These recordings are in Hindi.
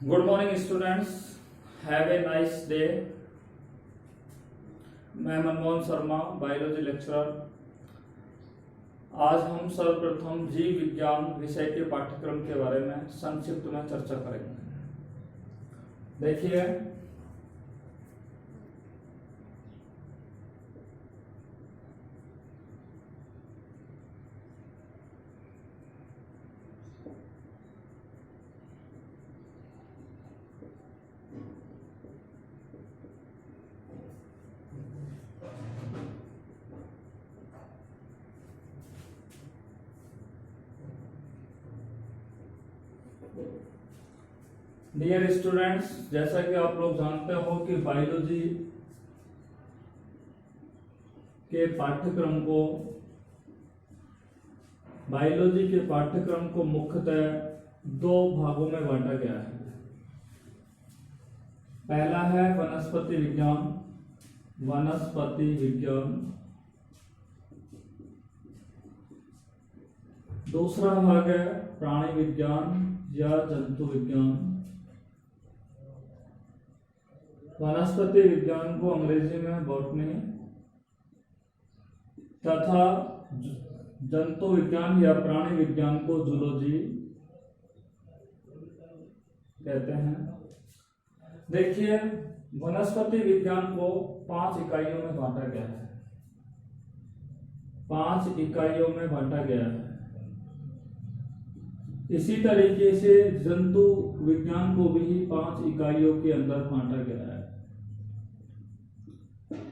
Good morning students, have a nice day. मैं मनमोहन शर्मा, बायोलॉजी लेक्चरर। आज हम सर्वप्रथम जीव विज्ञान विषय के पाठ्यक्रम के बारे में संक्षिप्त में चर्चा करेंगे। देखिए, डियर स्टूडेंट्स, जैसा कि आप लोग जानते हो कि बायोलॉजी के पाठ्यक्रम को मुख्यतः दो भागों में बांटा गया है। पहला है वनस्पति विज्ञान, दूसरा भाग है प्राणी विज्ञान या जंतु विज्ञान। वनस्पति विज्ञान को अंग्रेजी में बॉटनी तथा जंतु विज्ञान या प्राणी विज्ञान को जूलॉजी कहते हैं। देखिए, वनस्पति विज्ञान को 5 इकाइयों में बांटा गया है। 5 इकाइयों में बांटा गया है। इसी तरीके से जंतु विज्ञान को भी 5 इकाइयों के अंदर बांटा गया है।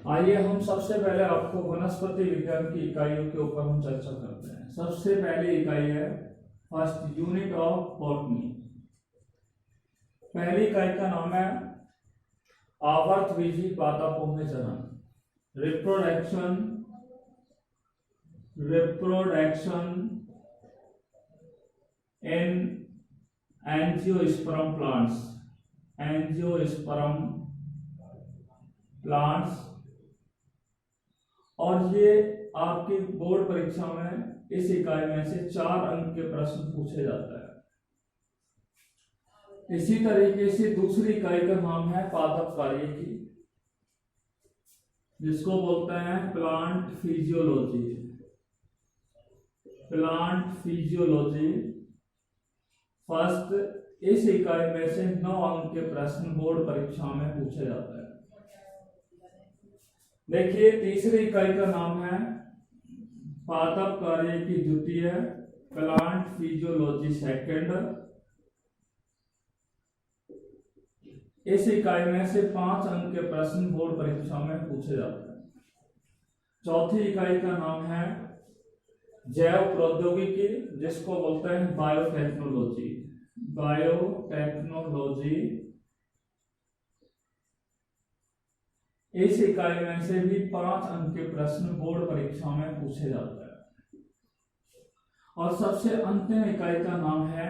आइए हम सबसे पहले आपको वनस्पति विज्ञान की इकाइयों के ऊपर हम चर्चा करते हैं। सबसे पहली इकाई है फर्स्ट यूनिट ऑफ बॉटनी। पहली इकाई का नाम है आवर्तबीजी पादपों चरण, रिप्रोडक्शन इन एंजियोस्पर्म प्लांट्स। और ये आपकी बोर्ड परीक्षा में इस इकाई में से 4 अंक के प्रश्न पूछे जाता है। इसी तरीके से दूसरी इकाई का नाम है पादप कार्यकी, जिसको बोलते हैं प्लांट फिजियोलॉजी। फर्स्ट, इस इकाई में से 9 अंक के प्रश्न बोर्ड परीक्षा में पूछे जाते हैं। देखिए, तीसरी इकाई का नाम है पादप कार्यकी द्वितीय, प्लांट फिजियोलॉजी सेकंड। इस इकाई में से 5 अंक के प्रश्न बोर्ड परीक्षा में पूछे जाते हैं। चौथी इकाई का नाम है जैव प्रौद्योगिकी, जिसको बोलते हैं बायोटेक्नोलॉजी। इस इकाई में से भी 5 अंक के प्रश्न बोर्ड परीक्षा में पूछे जाते हैं। और सबसे अंतिम इकाई का नाम है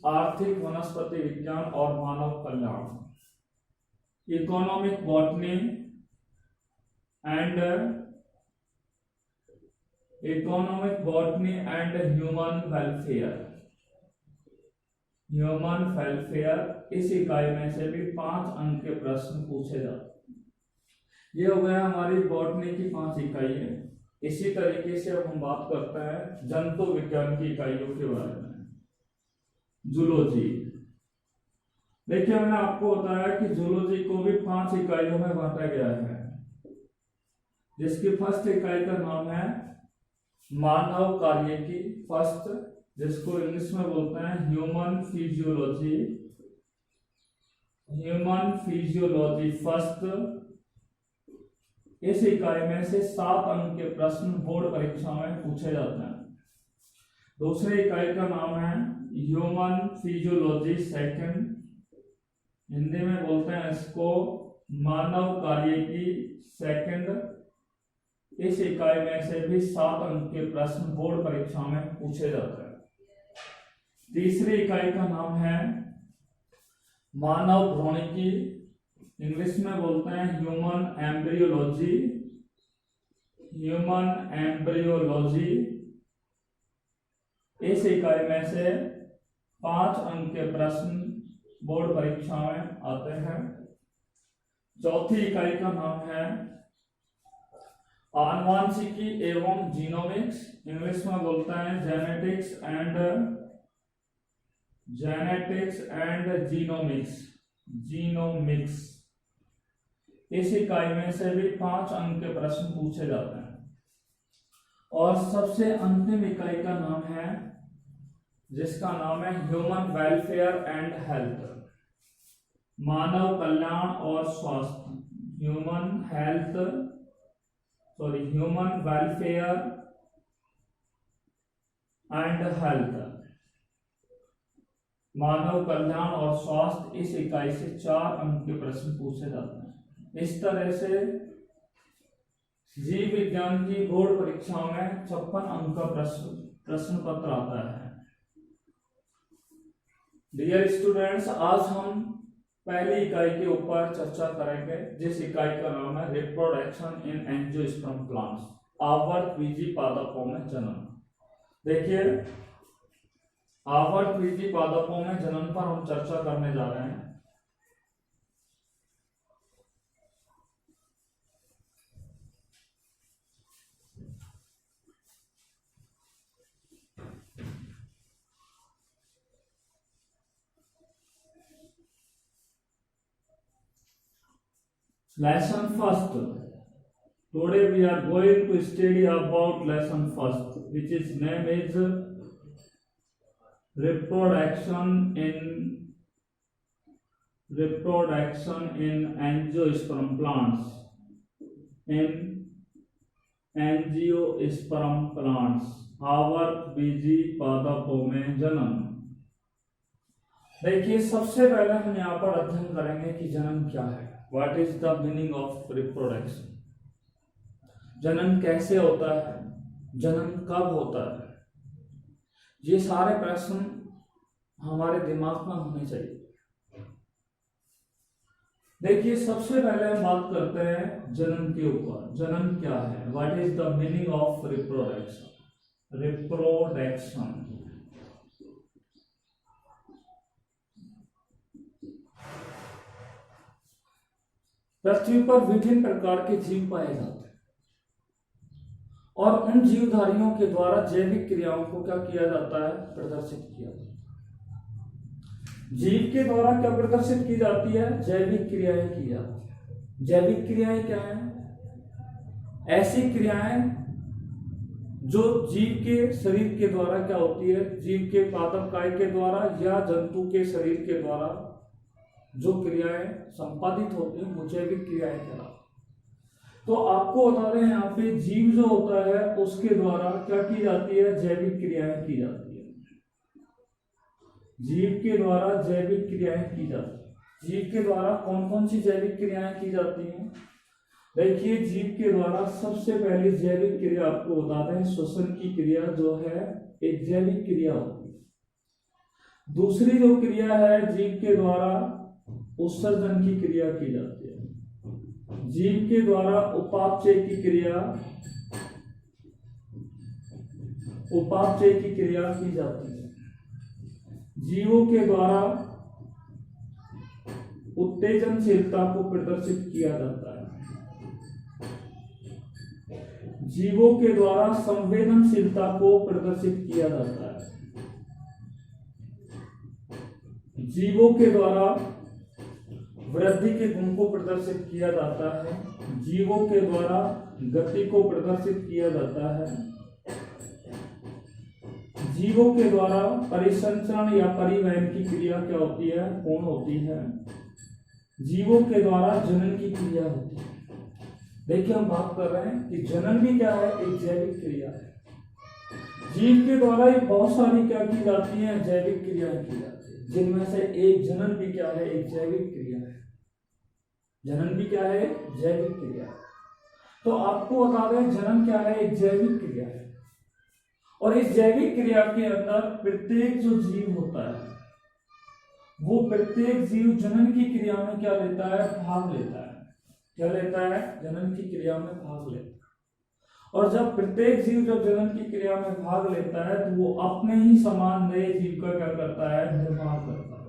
आर्थिक वनस्पति विज्ञान और मानव कल्याण, economic botany and human welfare. इस इकाई में से भी 5 अंक के प्रश्न पूछे जाते हैं। ये हो गया हमारी बॉटनी की 5 इकाइयां। इसी तरीके से अब हम बात करते हैं जंतु विज्ञान की इकाइयों के बारे में। जूलॉजी। देखिए, मैंने आपको बताया कि जूलॉजी को भी 5 इकाइयों में बांटा गया है, जिसकी फर्स्ट इकाई का नाम है मानव कार्यकी फर्स्ट, जिसको इंग्लिश में बोलते हैं ह्यूमन फिजियोलॉजी फर्स्ट। इस इकाई में से 7 अंक के प्रश्न बोर्ड परीक्षा में पूछे जाते हैं। दूसरी इकाई का नाम है ह्यूमन फिजियोलॉजी सेकंड, हिंदी में बोलते हैं इसको मानव कार्यकी सेकंड। इस इकाई में से भी 7 अंक के प्रश्न बोर्ड परीक्षा में पूछे जाते हैं। तीसरी इकाई का नाम है मानव भ्रूणिकी, इंग्लिश में बोलते हैं ह्यूमन एम्ब्रियोलॉजी। इस इकाई में से 5 अंक के प्रश्न बोर्ड परीक्षा में आते हैं। चौथी इकाई का नाम है आनुवांशिकी एवं जीनोमिक्स, इंग्लिश में बोलते हैं जेनेटिक्स एंड जीनोमिक्स। इस इकाई में से भी 5 अंक के प्रश्न पूछे जाते हैं। और सबसे अंतिम इकाई का नाम है जिसका नाम है ह्यूमन वेलफेयर एंड हेल्थ, मानव कल्याण और स्वास्थ्य, ह्यूमन वेलफेयर एंड हेल्थ, मानव कल्याण और स्वास्थ्य। इस इकाई से 4 अंक के प्रश्न पूछे जाते हैं। इस तरह से जीव विज्ञान की बोर्ड परीक्षाओं में 56 अंक का प्रश्न पत्र आता है। डियर स्टूडेंट्स, आज हम पहली इकाई के ऊपर चर्चा करेंगे जिस इकाई का नाम है रिप्रोडक्शन इन एंजियोस्पर्म प्लांट्स, आवर्तबीजी पादपों में जन्म। देखिए, आवर्तबीजी पादपों में जन्म पर हम चर्चा करने जा रहे हैं। Lesson first. Today we are going to study about lesson first, which is name is reproduction in angiosperm plants. आवर्तबीजी पादपों में जन्म। देखिए, सबसे पहले हम यहाँ पर अध्ययन करेंगे कि जन्म क्या है। What is the meaning of reproduction? जन्म कैसे होता है, जन्म कब होता है, ये सारे प्रश्न हमारे दिमाग में होने चाहिए। देखिए, सबसे पहले हम बात करते हैं जन्म के ऊपर। जन्म क्या है? What is the meaning of reproduction? पृथ्वी पर विभिन्न प्रकार के जीव पाए जाते हैं और उन जीवधारियों के द्वारा जैविक क्रियाओं को क्या किया जाता है? प्रदर्शित किया जाता है। जीव के द्वारा क्या प्रदर्शित की जाती है? जैविक क्रियाएं की जाती है। जैविक क्रियाएं क्या है? ऐसी क्रियाएं जो जीव के शरीर के द्वारा क्या होती है, जीव के पादप काय के द्वारा या जंतु के शरीर के द्वारा जो क्रियाएं संपादित होती हैं वो जैविक क्रियाएं कहलाती। तो आपको बता दें, यहाँ पे जीव जो होता है उसके द्वारा क्या की जाती है? जैविक क्रियाएं की जाती है। जीव के द्वारा जैविक क्रियाएं की जाती है। जीव के द्वारा कौन कौन सी जैविक क्रियाएं की जाती हैं? देखिए, जीव के द्वारा सबसे पहली जैविक क्रिया आपको बता दें, श्वसन की क्रिया जो है एक जैविक क्रिया होती है। दूसरी जो क्रिया है जीव के द्वारा उत्सर्जन की क्रिया की जाती है। जीव के द्वारा उपापचय की क्रिया की जाती है। जीवों के द्वारा उत्तेजनशीलता को प्रदर्शित किया जाता है। जीवों के द्वारा संवेदनशीलता को प्रदर्शित किया जाता है। जीवों के द्वारा वृद्धि के गुण को प्रदर्शित किया जाता है। जीवों के द्वारा गति को प्रदर्शित किया जाता है। जीवों के द्वारा परिसंचरण या परिवहन की क्रिया क्या होती है? पूर्ण होती है। जीवों के द्वारा जनन की क्रिया होती है। देखिए, हम बात कर रहे हैं कि जनन भी क्या है? एक जैविक क्रिया है। जीव के द्वारा ही बहुत सारी क्या की जाती है? जैविक क्रियाएं की जाती है, जिनमें से एक जनन भी क्या है? एक जैविक क्रिया है। जनन भी क्या है? जैविक क्रिया। तो आपको बता दें, जनन क्या है? एक जैविक क्रिया है। और इस जैविक क्रिया के अंदर प्रत्येक जो जीव होता है वो प्रत्येक जीव जनन की क्रिया में क्या लेता है? भाग लेता है। क्या लेता है? जनन की क्रिया में भाग लेता है। और जब प्रत्येक जीव जब जनन की क्रिया में भाग लेता है तो वो अपने ही समान नए जीव का क्या करता है? निर्माण करता है।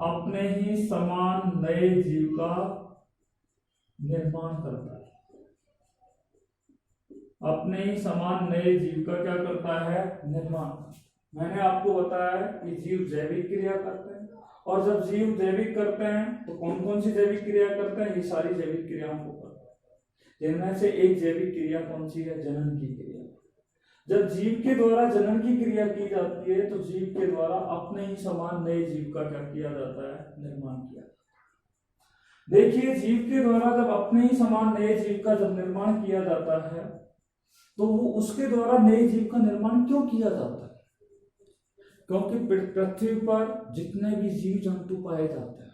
अपने ही समान नए जीव का निर्माण करता है। अपने ही समान नए जीव का क्या करता है? निर्माण। मैंने आपको बताया कि जीव जैविक क्रिया करते हैं, और जब जीव जैविक करते हैं तो कौन कौन सी जैविक क्रिया करते हैं? ये सारी जैविक क्रियाओं को करते हैं, जिनमें से एक जैविक क्रिया कौन सी है? जनन की क्रिया। जब जीव के द्वारा जनन की क्रिया की जाती है तो जीव के द्वारा अपने ही समान नए जीव का क्या किया जाता है? निर्माण किया। देखिए, जीव के द्वारा जब अपने ही समान नए जीव का जब निर्माण किया जाता है तो वो उसके द्वारा नए जीव का निर्माण क्यों किया जाता है? क्योंकि पृथ्वी पर जितने भी जीव जंतु पाए जाते हैं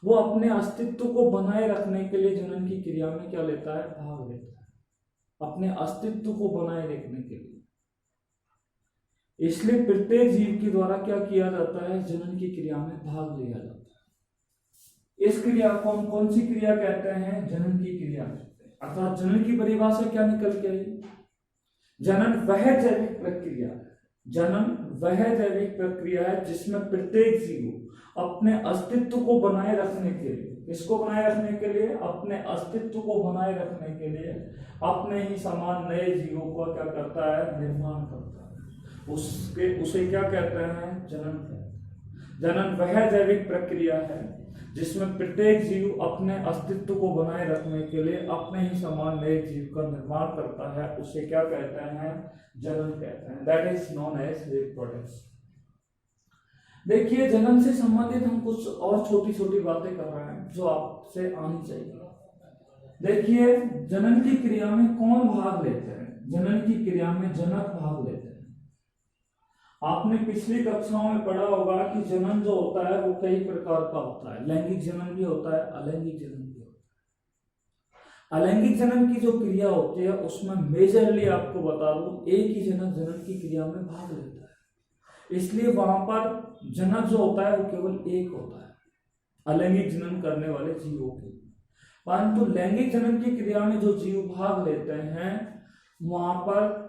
वो अपने अस्तित्व को बनाए रखने के लिए जनन की क्रिया में क्या लेता है? भाग लेता है, अपने अस्तित्व को बनाए रखने के लिए। इसलिए प्रत्येक जीव के द्वारा क्या किया जाता है? जनन की क्रिया में भाग लिया जाता है। इस क्रिया को हम कौन सी क्रिया कहते हैं? जनन की क्रिया। अर्थात जनन की परिभाषा क्या निकल के आई? जनन वह जैविक प्रक्रिया है, जनन वह जैविक प्रक्रिया है जिसमें प्रत्येक जीव अपने अस्तित्व को बनाए रखने के लिए, इसको बनाए रखने के लिए, अपने अस्तित्व को बनाए रखने के लिए अपने ही समान नए जीवों का क्या करता है? निर्माण करता है। उसे क्या कहते हैं? जनन कहते हैं। जनन वह जैविक प्रक्रिया है जिसमें प्रत्येक जीव अपने अस्तित्व को बनाए रखने के लिए अपने ही समान नए जीव का निर्माण करता है, उसे क्या कहते हैं? जनन कहते हैं। That is known as reproduction. देखिए, जन्म से संबंधित हम कुछ और छोटी छोटी बातें कर रहे हैं जो आपसे आनी चाहिए। देखिए, जनन की क्रिया में कौन भाग लेते हैं? जनन की क्रिया में जनक भाग लेते हैं। आपने पिछली कक्षाओं में पढ़ा होगा कि जनन जो होता है वो कई प्रकार का होता है। लैंगिक जनन भी होता है, अलैंगिक जनन भी होता है। अलैंगिक जनन की जो क्रिया होती है उसमें मेजरली आपको बता दूं, एक ही जनक जनन की क्रिया में भाग लेता है, इसलिए वहां पर जनक जो होता है वो केवल एक होता है अलैंगिक जनन करने वाले जीवों के। परंतु लैंगिक जनन की क्रिया में जो जीव भाग लेते हैं वहां पर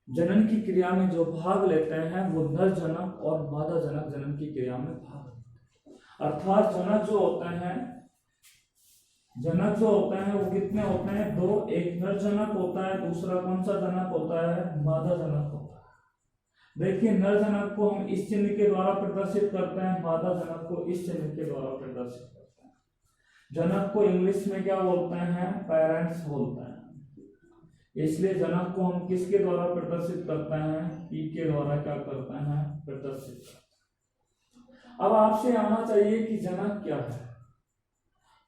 जनन की क्रिया में जो भाग लेते हैं वो नर जनक और मादा जनक जनन की क्रिया में भाग लेते हैं। अर्थात जनक जो होते हैं वो कितने होते हैं? दो। एक नर जनक होता है, दूसरा कौन सा जनक होता है? मादा जनक होता है। देखिए, नर जनक को हम इस चिन्ह के द्वारा प्रदर्शित करते हैं, मादा जनक को इस चिन्ह के द्वारा प्रदर्शित करते हैं। जनक को इंग्लिश में क्या बोलते हैं? पेरेंट्स बोलते हैं। इसलिए जनक को हम किसके द्वारा प्रदर्शित करते हैं? पी के द्वारा क्या करते हैं? प्रदर्शित करते हैं। अब आपसे आना चाहिए कि जनक क्या है?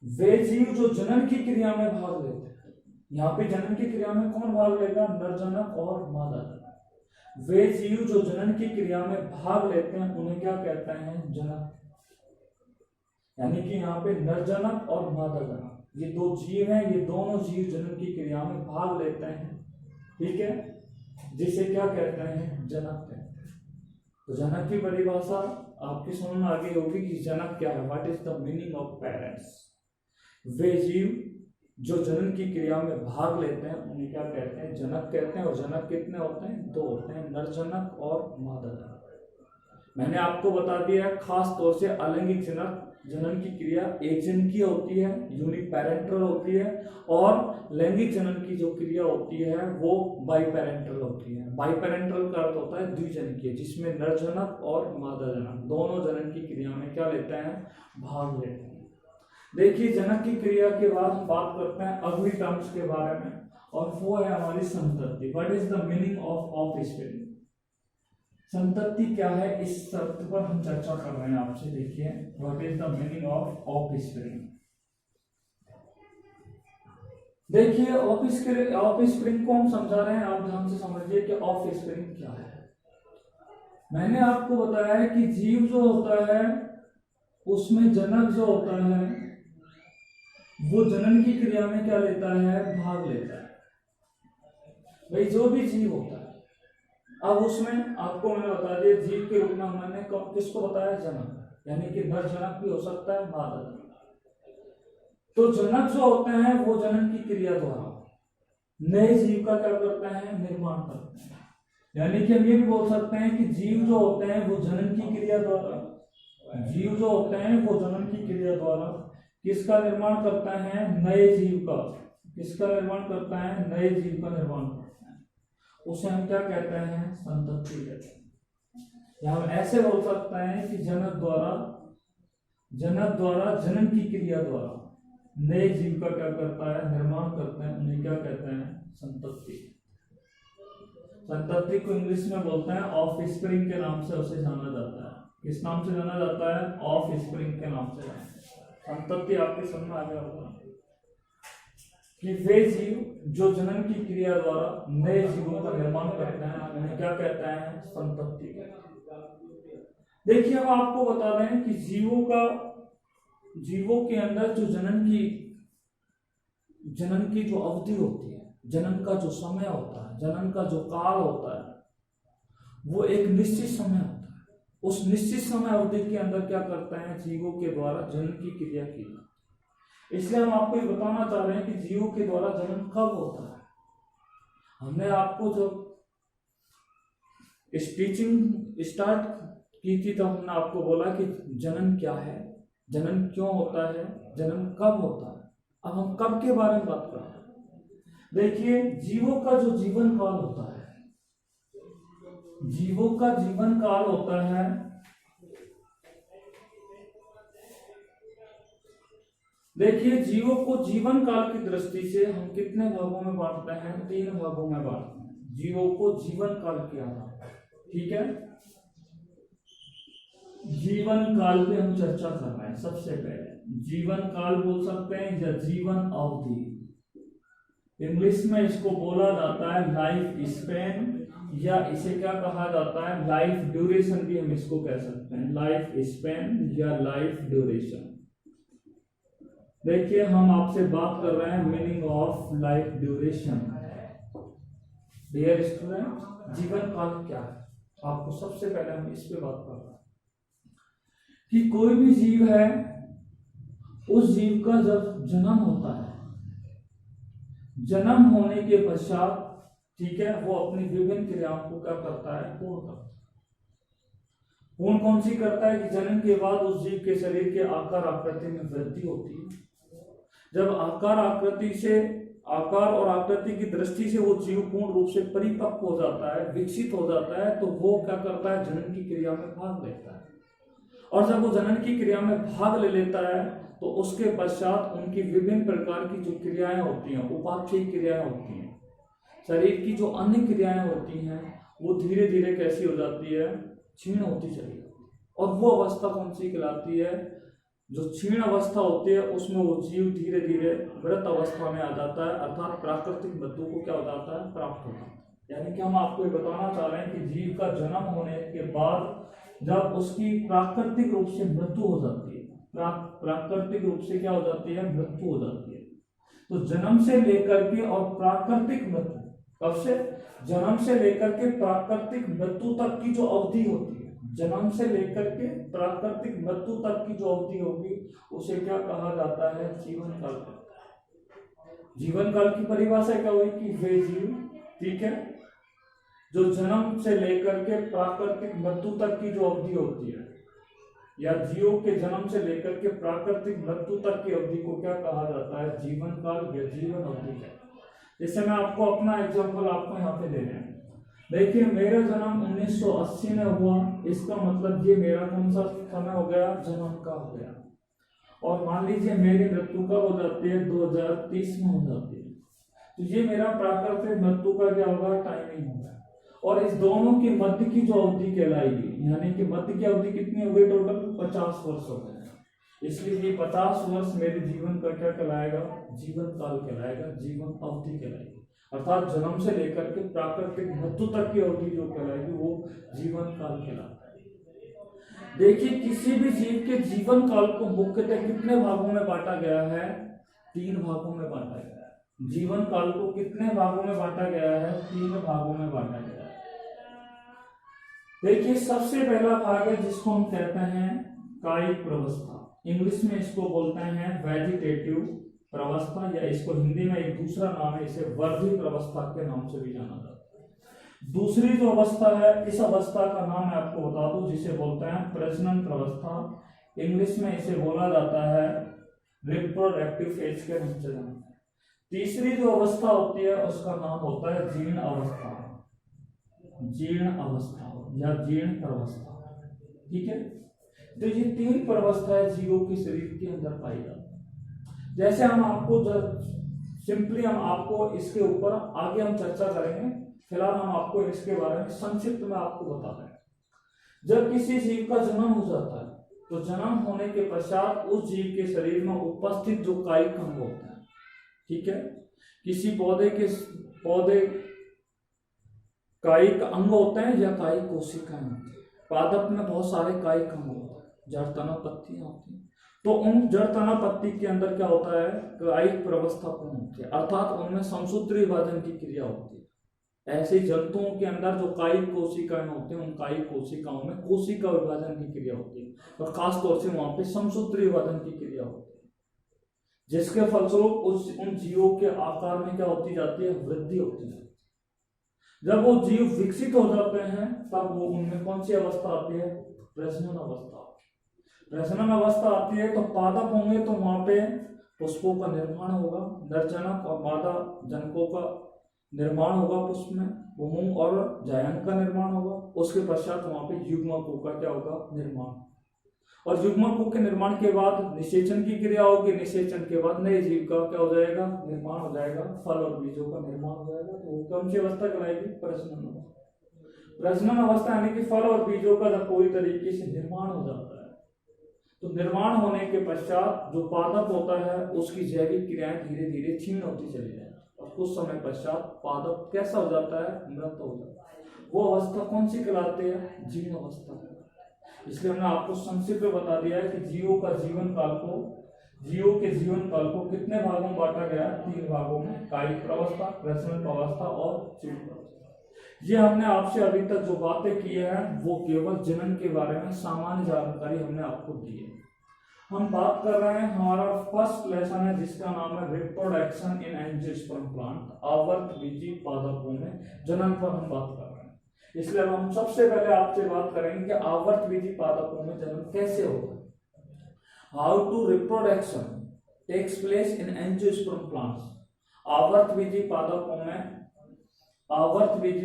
वे जीव जो जनन की क्रिया में भाग लेते हैं। यहाँ पे जनन की क्रिया में कौन भाग लेगा? नर जनक और मादा जनक। वे जीव जो जनन की क्रिया में भाग लेते हैं उन्हें क्या कहते हैं? जनक। यानी कि यहाँ पे नर जनक और मादा जनक ये दो जीव हैं, ये दोनों जीव जनन की क्रिया में भाग लेते हैं, ठीक है, जिसे क्या कहते हैं? जनक कहते हैं। तो जनक की परिभाषा आपकी समझ में आ गई होगी कि जनक क्या है, what is the meaning of parents. वे जीव जो जनन की क्रिया में भाग लेते हैं उन्हें क्या कहते हैं? जनक कहते हैं। और जनक कितने होते हैं? दो होते हैं, नर जनक और मादा जनक। मैंने आपको बता दिया खास तौर से अलैंगिक जनक जनन की क्रिया एक जन की होती है, यूनिपेरेंटल होती है, और लैंगिक जनन की जो क्रिया होती है वो बाइपेरेंटल होती है। बाइपेरेंटल का अर्थ होता है द्विजनकीय, जिसमें नर जनक और मादा जनक दोनों जनन की क्रिया में क्या लेते हैं? भाग लेते हैं। देखिए, जनक की क्रिया के बाद हम बात करते हैं अगली टर्म्स के बारे में, और वो है हमारी संतति। What is the meaning of offspring? संतति क्या है, इस शब्द पर हम चर्चा कर रहे हैं आपसे। देखिए, what is the meaning of offspring? देखिए, ऑफस्प्रिंग को हम समझा रहे हैं, आप ध्यान से समझिए कि ऑफस्प्रिंग क्या है। मैंने आपको बताया है कि जीव जो होता है उसमें जनक जो होता है वो जनन की क्रिया में क्या लेता है? भाग लेता है। भाई, जो भी जीव होता है, अब उसमें आपको मैंने बता दिया जीव के रूप में मैंने किसको बताया? जनक, यानी कि नर जनक भी हो सकता है, मादा जनक। तो जनक जो होते हैं वो जनन की क्रिया द्वारा नए जीव का क्या करते हैं? निर्माण करते हैं। यानी कि हम ये भी बोल सकते हैं कि जीव जो होते हैं वो जनन की क्रिया द्वारा जीव जो होते हैं वो जनन की क्रिया द्वारा किसका निर्माण करते हैं? नए जीव का। किसका निर्माण करता है? नए जीव का निर्माण करता है। उसे हम क्या कहते हैं? संतति कहते हैं। या हम ऐसे बोल सकते हैं कि जनक द्वारा जनन की क्रिया द्वारा नए जीव का क्या करता है? निर्माण करते हैं। उन्हें क्या कहते हैं? संतति। संतति को इंग्लिश में बोलते हैं ऑफ स्प्रिंग के नाम से उसे जाना जाता है। किस नाम से जाना जाता है? ऑफ स्प्रिंग के नाम से जाना जाता है। संतति आपके समझ में आ गया होगा कि वे जीव जो जनन की क्रिया द्वारा नए जीवों का निर्माण करते हैं उन्हें क्या कहते हैं? संतति कहते हैं। देखिए हम आपको बता दें कि जीवों के अंदर जो जनन की जो अवधि होती है, जनन का जो समय होता है, जनन का जो काल होता है, वो एक निश्चित समय होता है। उस निश्चित समय अवधि के अंदर क्या करते हैं? जीवों के द्वारा जनन की क्रिया की जाती है। इसलिए हम आपको ये बताना चाह रहे हैं कि जीवों के द्वारा जनन कब होता है। हमने आपको जब स्पीचिंग स्टार्ट की थी तो हमने आपको बोला कि जनन क्या है, जनन क्यों होता है, जनन कब होता है। अब हम कब के बारे में बात कर रहे हैं। देखिए जीवों का जो जीवन काल होता है, जीवों का जीवन काल होता है देखिए जीवों को जीवन काल की दृष्टि से हम कितने भागों में बांटते हैं? 3 भागों में बांटते हैं जीवों को जीवन काल के आधार पर। ठीक है, जीवन काल पे हम चर्चा कर रहे हैं। सबसे पहले जीवन काल बोल सकते हैं या जीवन अवधि। इंग्लिश में इसको बोला जाता है लाइफ स्पैन, या इसे क्या कहा जाता है? लाइफ ड्यूरेशन भी हम इसको कह सकते हैं, लाइफ स्पैन या लाइफ ड्यूरेशन। देखिए हम आपसे बात कर रहे हैं meaning of life duration. Dear student, जीवन काल क्या है? आपको सबसे पहले हम इस पे बात कर रहे हैं कि कोई भी जीव है, उस जीव का जब जन्म होता है, जन्म होने के पश्चात, ठीक है, वो अपनी विभिन्न क्रियाओं को क्या करता है? पूर्ण करता है। पूर्ण कौन सी करता है? कि जन्म के बाद उस जीव के शरीर के आकार आकृति में वृद्धि होती है। जब आकार और आकृति की दृष्टि से वो जीव पूर्ण रूप से परिपक्व हो जाता है, विकसित हो जाता है, तो वो क्या करता है? जनन की क्रिया में भाग लेता है। और जब वो जनन की क्रिया में भाग ले लेता है तो उसके पश्चात उनकी विभिन्न प्रकार की जो क्रियाएं होती हैं, उपात्य क्रियाएं होती हैं, शरीर की जो अन्य क्रियाएं होती हैं, वो धीरे धीरे कैसी हो जाती है? क्षीण होती चली जाती है। और वो अवस्था कौन सी कहलाती है? जो क्षीण अवस्था होती है उसमें वो जीव धीरे धीरे मृत अवस्था में आ जाता है, अर्थात प्राकृतिक मृत्यु को क्या हो जाता है? प्राप्त हो जाता है। यानी कि हम आपको ये बताना चाह रहे हैं कि जीव का जन्म होने के बाद जब उसकी प्राकृतिक रूप से मृत्यु हो जाती है, प्राकृतिक रूप से क्या हो जाती है? मृत्यु हो जाती है। तो जन्म से लेकर के और प्राकृतिक मृत्यु, कब से? जन्म से लेकर के प्राकृतिक मृत्यु तक की जो अवधि होती है, जन्म से लेकर के प्राकृतिक मृत्यु तक की जो अवधि होगी उसे क्या कहा जाता है? जीवन काल। जीवन काल की परिभाषा क्या हुई? कि वे जीव, ठीक है, जो जन्म से लेकर के प्राकृतिक मृत्यु तक की जो अवधि होती है, या जीवों के जन्म से लेकर के प्राकृतिक मृत्यु तक की अवधि को क्या कहा जाता है? जीवन काल या जीवन अवधि है। जैसे मैं आपको अपना एग्जांपल आपको यहाँ पे दे रहे हैं। देखिए मेरा जन्म 1980 में हुआ, इसका मतलब ये मेरा कौन सा समय हो गया? जन्म का हो गया। और मान लीजिए मेरी मृत्यु कब हो जाती है? 2030 में हो जाती है। तो ये मेरा प्राकृतिक मृत्यु का क्या होगा? टाइमिंग होगा। और इस दोनों के मध्य की जो अवधि कहलाएगी, यानी कि मध्य की अवधि कितनी हो गई? टोटल 50 वर्ष हो गए। इसलिए ये 50 वर्ष मेरे जीवन का क्या कहलाएगा? जीवन काल कहलाएगा, जीवन अवधि कहलाएगी। अर्थात जन्म से लेकर के प्राकृतिक मृत्यु तक की अवधि जो कहलाएगी वो जीवन काल कहलाता है। देखिए किसी भी जीव के जीवन काल को मुख्यतः कितने भागों में बांटा गया है? 3 भागों में बांटा गया है। जीवन काल को कितने भागों में बांटा गया है? 3 भागों में बांटा गया है। देखिए सबसे पहला भाग है जिसको हम कहते हैं कायिक प्रवस्था। इंग्लिश में इसको बोलते हैं वेजिटेटिव प्रवस्था, या इसको हिंदी में एक दूसरा नाम है, इसे वर्धी प्रवस्था के नाम से भी जाना जाता है। दूसरी जो अवस्था है, इस अवस्था का नाम मैं आपको बता दूं, जिसे बोलते हैं प्रजनन अवस्था। इंग्लिश में इसे बोला जाता है रिप्रोडक्टिव फेज के नाम से जानते हैं। तीसरी जो अवस्था होती है उसका नाम होता है जीर्ण अवस्था, जीर्ण अवस्था या जीर्ण प्रवस्था। ठीक है, तो ये तीन प्रवस्थाएं जीवों के शरीर के अंदर पाई जाती है। जैसे हम आपको सिंपली हम आपको इसके ऊपर आगे हम चर्चा करेंगे, फिलहाल हम आपको इसके बारे में संक्षिप्त में आपको बता रहे हैं। जब किसी जीव का जन्म हो जाता है तो जन्म होने के पश्चात उस जीव के शरीर में उपस्थित जो कायिक अंग होते हैं, ठीक है, किसी पौधे कायिक अंग होते हैं या कायिक कोशिकाएं होती है। पादप में बहुत सारे कायिक अंग होते हैं, जड़ तना पत्तियां होती हैं। तो उन जड़ तना पत्ती के अंदर क्या होता है, कायिक प्रवस्था पूर्ण होती है, अर्थात उनमें समसूत्री विभाजन की क्रिया होती है। ऐसे जंतुओं के अंदर जो कायिक कोशिकाएं होते हैं, उन कायिक कोशिकाओं में कोशिका विभाजन की क्रिया होती है, और खास तौर से वहां पे समसूत्री विभाजन की क्रिया होती है, जिसके फलस्वरूप उन जीवों के आकार में क्या होती जाती है, वृद्धि होती है। जब वो जीव विकसित हो जाते हैं तब वो उनमें कौन सी अवस्था आती है, प्रजनन अवस्था। प्रजनन अवस्था आती है तो पादप होंगे तो वहां पे पुष्पों का निर्माण होगा, नरजनक और मादा जनकों का निर्माण होगा पुष्प में, भूमूंग और जायंत का निर्माण होगा। उसके पश्चात वहां पे युग्मकों का क्या होगा, निर्माण, और युग्मकों के निर्माण के बाद निषेचन की क्रिया होगी, निषेचन के बाद नए जीव का क्या हो जाएगा, निर्माण हो जाएगा, फल और बीजों का निर्माण हो जाएगा। तो वो कौन सी अवस्था कहलाएगी, प्रजनन अवस्था। प्रजनन अवस्था यानी कि फल और बीजों का जब पूरी तरीके से निर्माण हो जाता है, तो निर्माण होने के पश्चात जो पादप होता है उसकी जैविक क्रियाएं धीरे धीरे क्षीण होती चली जाएगी, और कुछ समय पश्चात पादप कैसा हो जाता है, मृत हो जाता है। वो अवस्था कौन सी कहलाती है, जीर्ण अवस्था। इसलिए हमने आपको संक्षिप्त में बता दिया है कि जीवों के जीवन काल को कितने भागों में बांटा गया, 3 भागों में, कायिक प्रवस्था, प्रजनन अवस्था और जीर्ण अवस्था। ये हमने आपसे अभी तक जो बातें की है वो केवल जनन के बारे में सामान्य जानकारी हमने आपको दी है। हम बात कर रहे हैं, हमारा फर्स्ट लेसन है जिसका नाम है रिप्रोडक्शन इन एंजियोस्पर्म प्लांट, आवर्तबीजी पादपों में जनन पर हम बात कर रहे हैं। इसलिए हम सबसे पहले आपसे बात करेंगे कि आवर्तबीजी पादपों में जन्म कैसे होता है, how to reproduction takes place in angiosperm plants. आवर्तबीजी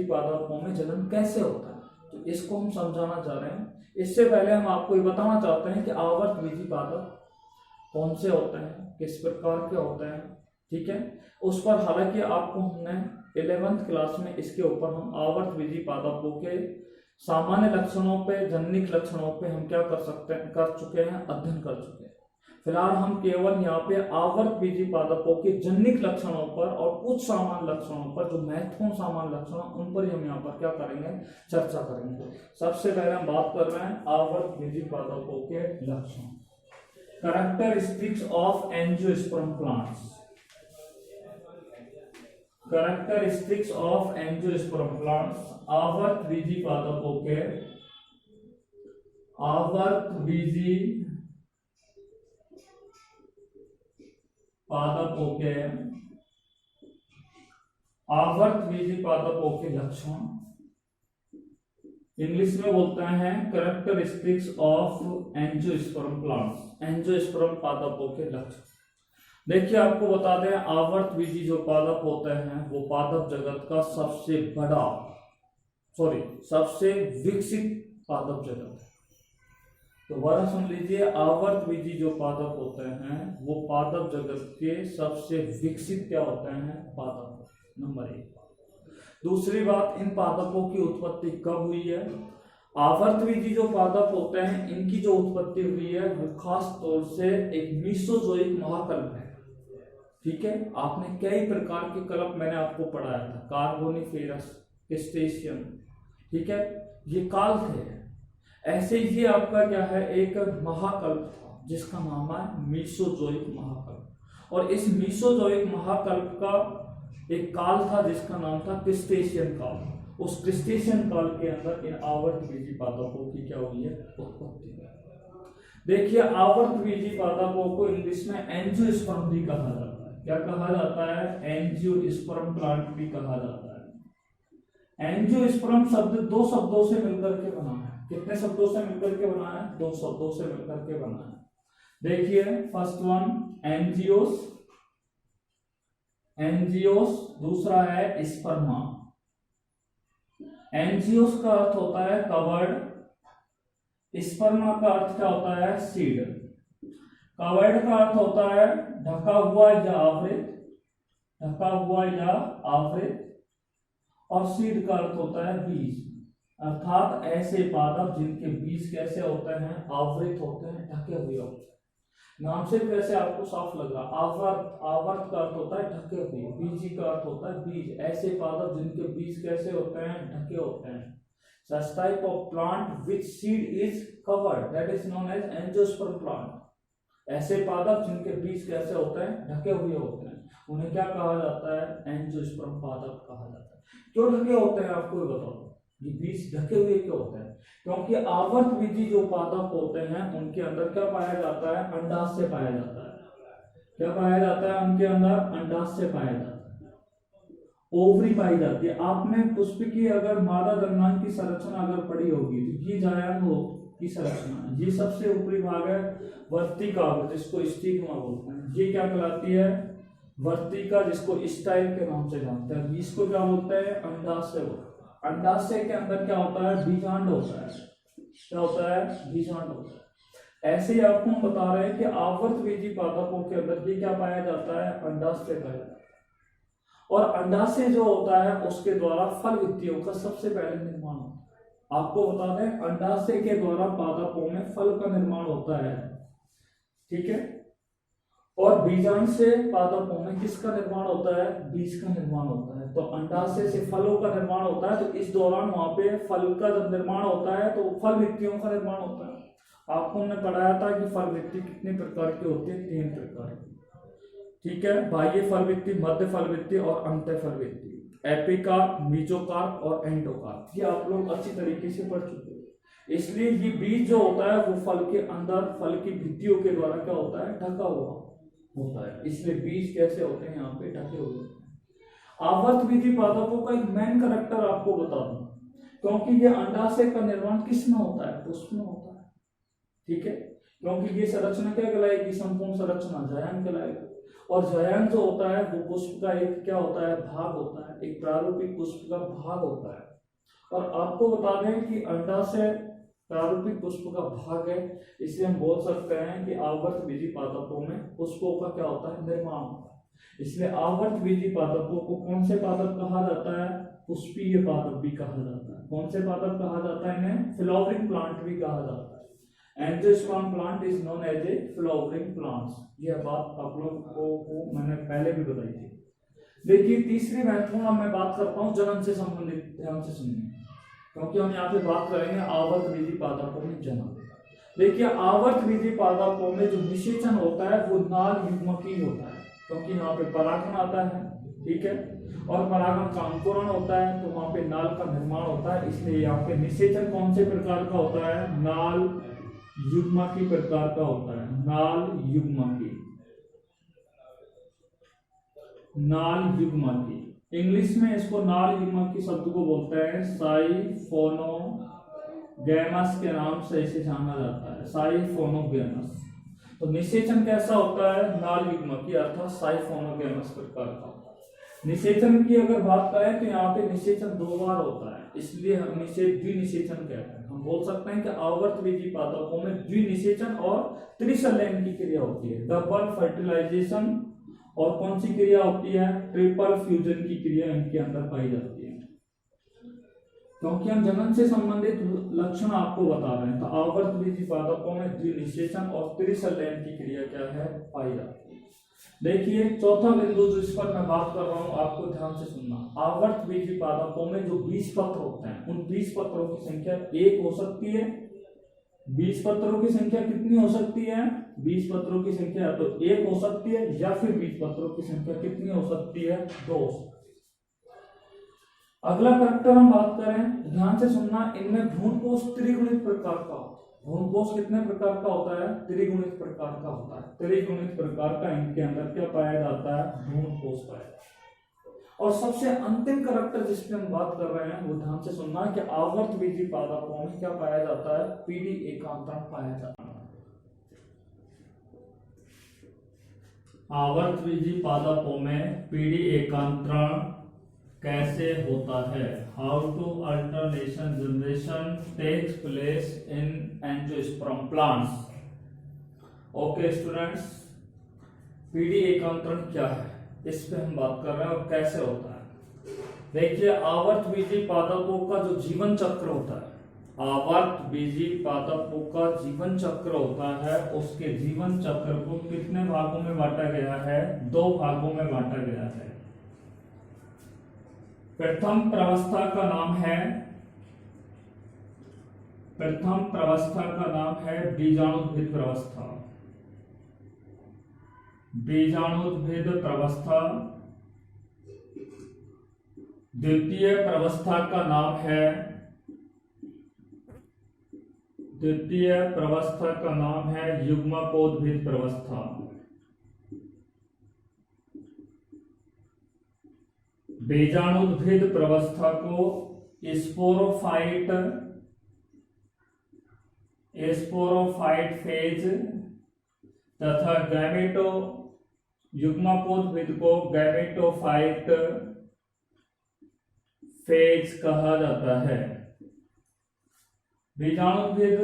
पादपों में जन्म कैसे होता है, तो इसको हम समझाना चाह रहे हैं। इससे पहले हम आपको ये बताना चाहते हैं कि आवर्तबीजी पादप कौन से होते हैं, किस प्रकार के होते हैं, ठीक है। उस पर हालांकि आपको हमने 11th क्लास में इसके ऊपर हम आवर्तबीजी पादपों के सामान्य लक्षणों पे, जनिक लक्षणों पे हम क्या कर चुके हैं, अध्ययन कर चुके हैं। फिलहाल हम केवल यहाँ पे आवर्तबीजी पादपों के जनिक लक्षणों पर और कुछ सामान्य लक्षणों पर, जो महत्वपूर्ण सामान्य लक्षण, उन पर ही हम यहाँ पर क्या करेंगे, चर्चा करेंगे। सबसे पहले हम बात कर रहे हैं आवर्तबीजी पादपों के लक्षण, characteristics of angiosperm plants. Characteristics of angiosperm plants, आवर्तबीजी पादपों के लक्षण इंग्लिश में बोलते हैं characteristics of angiosperm plants, angiosperm पादपों के लक्षण। देखिए आपको बता दें, आवर्तबीजी जो पादप होते हैं वो पादप जगत का सबसे विकसित पादप जगत है। दोबारा सुन लीजिए, आवर्तबीजी जो पादप होते हैं वो पादप जगत के सबसे विकसित क्या होते हैं, पादप, नंबर 1। दूसरी बात, इन पादपों की उत्पत्ति कब हुई है। आवर्तबीजी जो पादप होते हैं इनकी जो उत्पत्ति हुई है वो खास तौर से एक मीसोजोइक महाकल्प है, ठीक है। आपने कई प्रकार के कल्प मैंने आपको पढ़ाया था, कार्बोनिफेरस, क्रिस्टेशियन, ठीक है, ये काल थे। ऐसे ही आपका क्या है, एक महाकल्प था जिसका नाम है मीसोजोइक महाकल्प, और इस मीसोजोइक महाकल्प का एक काल था जिसका नाम था क्रिस्टेशियन काल। उस क्रिस्टेशियन काल के अंदर इन आवर्तबीजी पादपों की क्या हुई है, उत्पत्ति है। देखिए आवर्तबीजी पादपों को इंग्लिश में एंजियोस्पर्म भी कहा जाता है। क्या कहा जाता है, एंजियोस्पर्म प्लांट भी कहा जाता है। एंजियोस्पर्म शब्द दो शब्दों से मिलकर के बना है। कितने शब्दों से मिलकर के बना है? दो शब्दों से मिलकर के बना है। देखिए फर्स्ट वन एंजियोस, एंजियोस, दूसरा है स्पर्मा। एंजियोस का अर्थ होता है कवर्ड, स्पर्मा का अर्थ क्या होता है? सीड। कवर्ड का अर्थ होता है ढका हुआ या आवृत, ढका हुआ या आवृत, और सीड का अर्थ होता है बीज, अर्थात ऐसे पादप जिनके बीज कैसे होते हैं? आवृत होते हैं, ढके हुए होते हैं। नाम से वैसे आपको साफ लग रहा, आवर्त, आवर्त का अर्थ होता है ढके हुए, बीजी का अर्थ होता है बीज, ऐसे पादप जिनके बीज कैसे होते हैं? ढके होते हैं। Such type of plant which seed is covered, that is known as angiosperm plant. ऐसे पादप जिनके बीज कैसे होते हैं? ढके हुए होते हैं, उन्हें क्या कहा जाता है? एंजियोस्पर्म पादप कहा जाता है। क्यों ढके होते हैं आपको ये बताओ, ये बीज ढके हुए क्यों होते हैं? क्योंकि आवर्त बीजी जो पादप होते हैं उनके अंदर क्या पाया जाता है? अंडाशय पाया जाता है। क्या पाया जाता है उनके अंदर? अंडाशय पाया जाता है, ओवरी पाई जाती है। आपने पुष्प की अगर मादा द्रव्यमान की संरचना अगर पढ़ी होगी तो ये जायांग की संरचना, ये सबसे ऊपरी भाग है वर्तिका, जिसको स्टिग्मा बोलते हैं। ये क्या कहलाती है? वर्तिका, जिसको स्टाइल के नाम से जानते हैं। इसको क्या बोलते हैं? अंडाशय। अंडाशय के अंदर क्या होता है? बीजांड होता है। क्या होता है? बीजांड होता है। ऐसे ही आपको हम बता रहे हैं कि आवर्त बीजी पादपों के अंदर ये क्या पाया जाता है? अंडाशय पाया जाता है। और अंडाशय जो होता है उसके द्वारा फल वित्तियों का सबसे पहले निर्माण होता है। आपको बता दें अंडाशय के द्वारा पादपों में फल का निर्माण होता है, ठीक है। और बीजांड से पादपों में किसका निर्माण होता है? बीज का निर्माण होता है। तो अंडाशय से फलों का निर्माण होता है, तो इस दौरान वहां पे फल का जब निर्माण होता है तो फल वित्तियों का निर्माण होता है। आपको हमने पढ़ाया था कि फल वित्ति कितने प्रकार के होते हैं? 3 प्रकार के, ठीक है। बाह्य फल वित्ति, मध्य फल वित्ति और अंत फल वित्ति, एपिकार्प, मीजोकार्प और एंडोकार्प। ये आप लोग अच्छी तरीके से पढ़ चुके हो। इसलिए ये बीज जो होता है वो फल के अंदर फल की भित्तियों के द्वारा क्या होता है? ढका हुआ होता है। इसलिए बीज कैसे होते हैं? यहाँ पे ढके हुए होते हैं। आवर्त बीजी पादपों का एक मेन कैरेक्टर आपको बता दूं, क्योंकि ये अंडाशय का निर्माण किस में होता है? पुष्प में होता है, ठीक है। क्योंकि ये संरचना क्या कहलाएगी? संपूर्ण संरचना जायांग कहलाएगी। और जायांग जो होता है वो पुष्प का एक क्या होता है? भाग होता है, एक प्रारूपिक पुष्प का भाग होता है। और आपको बता दें कि अंडाशय प्रारूपिक पुष्प का भाग है, इसलिए हम बोल सकते हैं कि आवर्त बीजी पादपों में पुष्पों का क्या होता है? निर्माण होता है। इसलिए आवर्त बीजी पादपों को कौन से पादप कहा जाता है? पुष्पीय पादप भी कहा जाता है। कौन से पादप कहा जाता है? इन्हें फ्लावरिंग प्लांट भी कहा जाता है। Angiosperm plant is known as a flowering plants. यह बात आप लोगों को मैंने पहले भी बताई थी। देखिए तीसरी महत्वपूर्ण मैं बात करता हूं जन्म से संबंधित, ध्यान से सुनिए, क्योंकि हम यहाँ पे बात करेंगे आवर्त बीजी पादपों में जन्म। देखिए आवर्त बीजी पादपों में जो निषेचन होता है वो नाल युग्मकीय होता है, क्योंकि यहाँ पे परागण आता है, ठीक है, और परागण का अंकुरण होता है, तो वहां पे नाल का निर्माण होता है। इसलिए यहाँ पे निषेचन कौन से प्रकार का होता है? नाल युग्मकीय प्रकार का होता है। नाल युग्मकीय, नाल युग्मकीय। इंग्लिश में इसको नाल युग्मकीय शब्द को बोलते हैं साइफोनोगैमस के नाम से इसे जाना जाता है, साइफोनोगैमस। तो निषेचन कैसा होता है? नाल युग्मकीय अर्थात साइफोनोगैमस प्रकार का। निषेचन की अगर बात करें तो यहाँ पे निषेचन 2 बार होता है, इसलिए हम इसे द्विनिषेचन कहते हैं। हम बोल सकते हैं कि आवर्त बीजी पादपों में द्विनिषेचन और त्रिसंलयन की क्रिया होती है। डबल फर्टिलाइजेशन और कौन सी क्रिया होती है? ट्रिपल फ्यूजन की क्रिया इनके अंदर पाई जाती है। क्योंकि हम जनन से संबंधित लक्षण आपको बता रहे हैं, तो आवर्त बीजी पादपों में द्विनिषेचन और त्रिसंलयन की क्रिया क्या है? पाई जाती है। देखिए चौथा बिंदु जिस पर मैं बात कर रहा हूं आपको ध्यान से सुनना। आवर्त बीजी पादपों में जो बीज पत्र होते हैं उन बीज पत्रों की संख्या 1 हो सकती है। बीज पत्रों की संख्या कितनी हो सकती है? बीज पत्रों की संख्या तो 1 हो सकती है, या फिर बीज पत्रों की संख्या कितनी हो सकती है? 2। अगला कैरेक्टर हम बात करें, ध्यान से सुनना, इनमें भ्रूणपोष त्रिगुणित प्रकार का होता है। भ्रूणपोष कितने प्रकार का होता है? त्रिगुणित प्रकार का होता है। त्रिगुणित प्रकार का इनके अंदर क्या पाया जाता है? भ्रूणपोष पाया जाता है। और सबसे अंतिम करैक्टर जिस पे हम बात कर रहे हैं वो ध्यान से सुनना है कि आवर्त बीजी पादपों में क्या पाया जाता है, पीडी एकांतरण पाया जाता है। आवर्त बीजी पादपों में पीडी एकांतरण कैसे होता है? How to alternation generation takes place in angiosperm plants. Okay students, पीडी एकांतरण क्या है इस पे हम बात कर रहे हैं और कैसे होता है। देखिए, आवर्त बीजी पादपों का जो जीवन चक्र होता है, आवर्त बीजी पादपों का जीवन चक्र होता है, उसके जीवन चक्र को कितने भागों में बांटा गया है? 2 भागों में बांटा गया है। प्रथम प्रावस्था का नाम है बीजाणुद्भिद प्रावस्था। बीजाणुद्भिद प्रावस्था। द्वितीय प्रावस्था का नाम है युग्मकोद्भिद प्रावस्था। बीजाणुद्भिद प्रावस्था को स्पोरोफाइट फेज तथा युग्मकोद्भिद को गैमेटोफाइट फेज कहा जाता है। बीजाणुद्भिद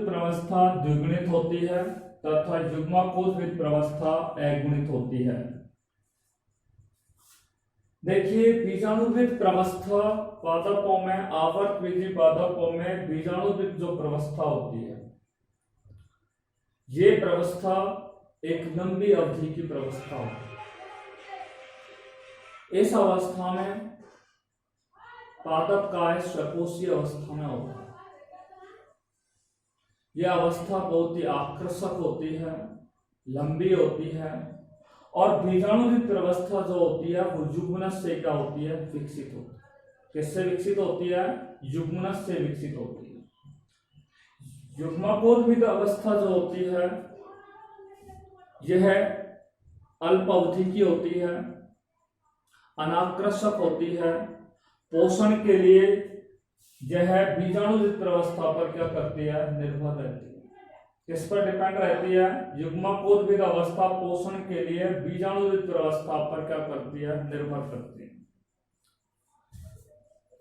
प्रावस्था द्विगुणित होती है तथा युग्मकोद्भिद प्रावस्था अगुणित होती है। देखिए, बीजाणुद्भिद प्रावस्था पादपों में, आवर्त बीजी पादपों में बीजाणुद्भिद जो प्रावस्था होती है, ये प्रावस्था एक लंबी अवधि की प्रावस्था होती है। इस अवस्था में पादप काय स्वकोशीय अवस्था में होता है। यह अवस्था बहुत ही आकर्षक होती है, लंबी होती है, और बीजाणुद्भिद प्रावस्था जो होती है वो युग्मनज से क्या होती है? विकसित होती है। किससे विकसित होती है? युग्मनज से विकसित होती है। युग्मकोद्भिद अवस्था जो होती है यह अल्प अवधि की होती है, अनाकर्षक होती है। पोषण के लिए यह बीजाणुद्भिद प्रावस्था पर क्या करती है? निर्भर रहती है। किस पर डिपेंड रहती है? युग्मकोद्भिद अवस्था पोषण के लिए बीजाणुद्भिद प्रावस्था पर क्या करती है? निर्भर करती है।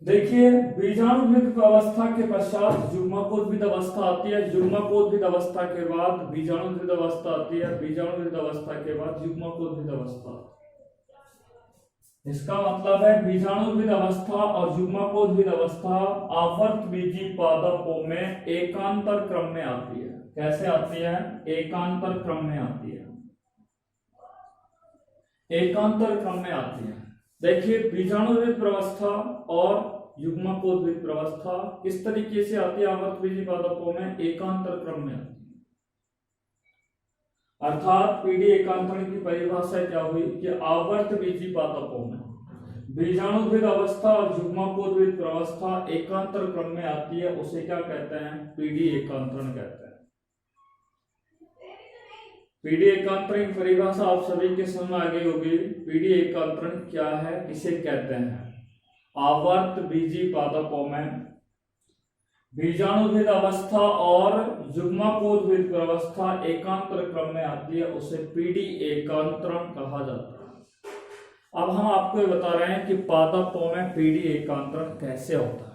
देखिए, बीजाणुद्भिद अवस्था के पश्चात युग्मकोद्भिद अवस्था आती है, युग्मकोद्भिद अवस्था के बाद बीजाणुद्भिद अवस्था आती है, बीजाणुद्भिद अवस्था के बाद युग्मकोद्भिद अवस्था। इसका मतलब है बीजाणुद्भिद अवस्था और युग्मकोद्भिद अवस्था आवर्त बीजी पादपों में एकांतर क्रम में आती है। कैसे आती है? एकांतर क्रम में आती है। एकांतर क्रम में आती है। देखिए, बीजाणुद्भिद प्रावस्था और युग्मकोद्भिद प्रावस्था किस तरीके से आती है? आवर्त बीजी पादपों में एकांतर क्रम में आती है। अर्थात पीडी एकांतरण की परिभाषा क्या हुई कि आवर्त बीजी पादपों में बीजाणुद्भिद अवस्था और युग्मकोद्भिद प्रावस्था एकांतर क्रम में आती है, उसे क्या कहते हैं? पीडी एकांतरण कहते हैं। पीडी एकांतरण की परिभाषा आप सभी के समझ में आ गई होगी। पीडी एकांतरण क्या है, किसे कहते हैं? आवर्त बीजी पादपों में बीजाणुद्भिद अवस्था और युग्मकोद्भिद प्रावस्था एकांतर क्रम में आती है, उसे पीडी एकांतरण कहा जाता है। अब हम आपको बता रहे हैं कि पादपों में पीडी एकांतरण कैसे होता है।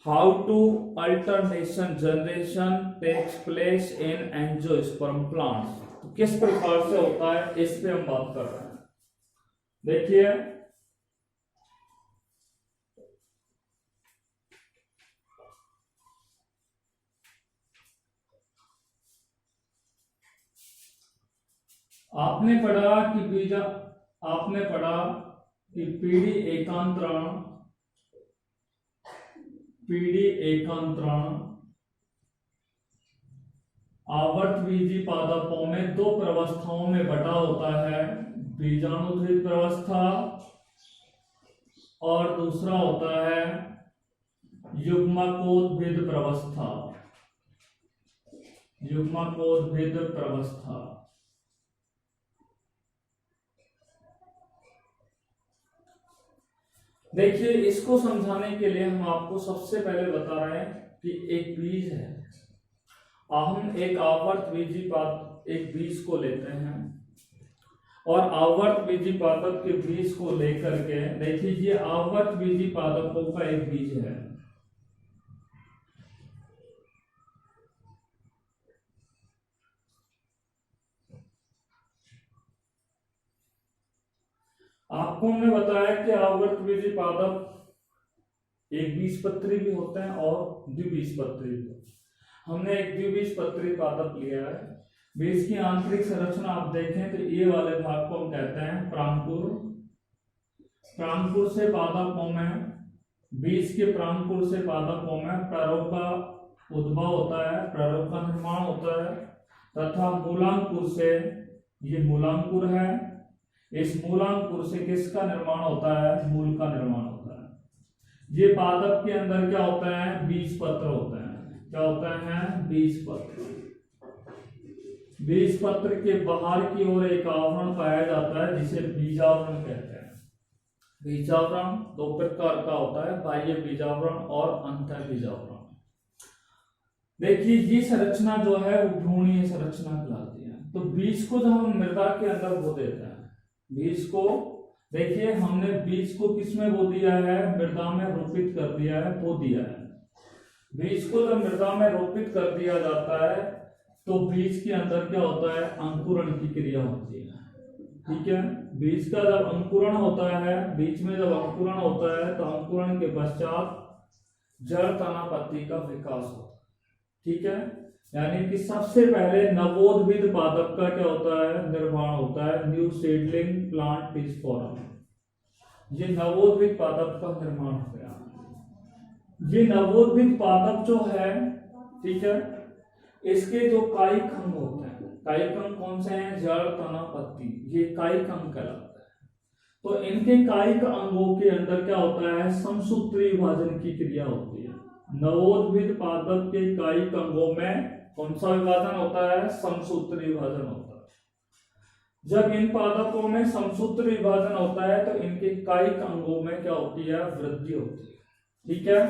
How to alternation generation takes place in angiosperm plants. तो किस प्रकार से होता है, इस पे हम बात कर रहे हैं। देखिए, आपने पढ़ा कि पीडी एकांतरण आवर्त बीजी पादपों में 2 प्रावस्थाओं में बटा होता है, बीजाणुद्भिद प्रावस्था और दूसरा होता है युग्मकोद्भिद प्रावस्था। युग्मकोद्भिद प्रावस्था। देखिए इसको समझाने के लिए हम आपको सबसे पहले बता रहे हैं कि एक बीज है, हम एक आवर्त बीजी पादप एक बीज को लेते हैं और आवर्त बीजी पादप के बीज को लेकर के देखिए ये आवर्त बीजी पादपों का एक बीज है। आपको हमने बताया कि आवर्त बीजी पादप एक बीजपत्री भी होते हैं और द्विबीजपत्री भी। हमने एक द्विबीजपत्री पादप लिया है। बीज की आंतरिक संरचना आप देखें तो ये वाले भाग को हम कहते हैं प्रांकुर। प्रांकुर से पादपों में, बीज के प्रांकुर से पादपों में प्रारों का उद्भव होता है, प्रारों का निर्माण होता है तथा मूलांकुर से, ये मूलांकुर है, इस मूलांकुर से किसका निर्माण होता है? मूल का निर्माण होता है। ये पादप के अंदर क्या होता है? बीज पत्र होते हैं। क्या होता है? बीज पत्र। बीज पत्र के बाहर की ओर एक आवरण पाया जाता है जिसे बीजावरण कहते हैं। बीजावरण दो प्रकार का होता है, बाह्य बीजावरण और अंतर बीजावरण। देखिए ये संरचना जो है वो भ्रूणीय संरचना कहलाती है। तो बीज को जब हम मृदा के अंदर बो देते हैं, बीज को देखिए हमने बीज को किसमें बो दिया है? मृदा में रोपित कर दिया है, बो दिया है। बीज को जब मृदा में रोपित कर दिया जाता है तो बीज के अंदर क्या होता है? अंकुरण की क्रिया होती है। ठीक है, बीज का जब अंकुरण होता है, बीज में जब अंकुरण होता है तो अंकुरण के पश्चात जड़ तना पत्ती का विकास होता है। ठीक है, यानी कि सबसे पहले नवोद्भिद पादप का क्या होता है? निर्माण होता है। New seedling plant is form. ये नवोद्भिद पादप का निर्माण हो गया। ये नवोद्भिद पादप जो है, ठीक है, इसके जो कायिक अंग होते हैं, कायिक अंग कौन से हैं? जड़ तना पत्ती, ये कायिक अंग कहलाता है। तो इनके कायिक अंगों के अंदर क्या होता है? समसूत्री विभाजन की क्रिया होती है। नवोद्भिद पादप के कायिक अंगों में कौन सा विभाजन होता है? समसूत्री विभाजन होता है। जब इन पादपों में समसूत्री विभाजन होता है तो इनके कायिक अंगों में क्या होती है? वृद्धि होती है। ठीक है,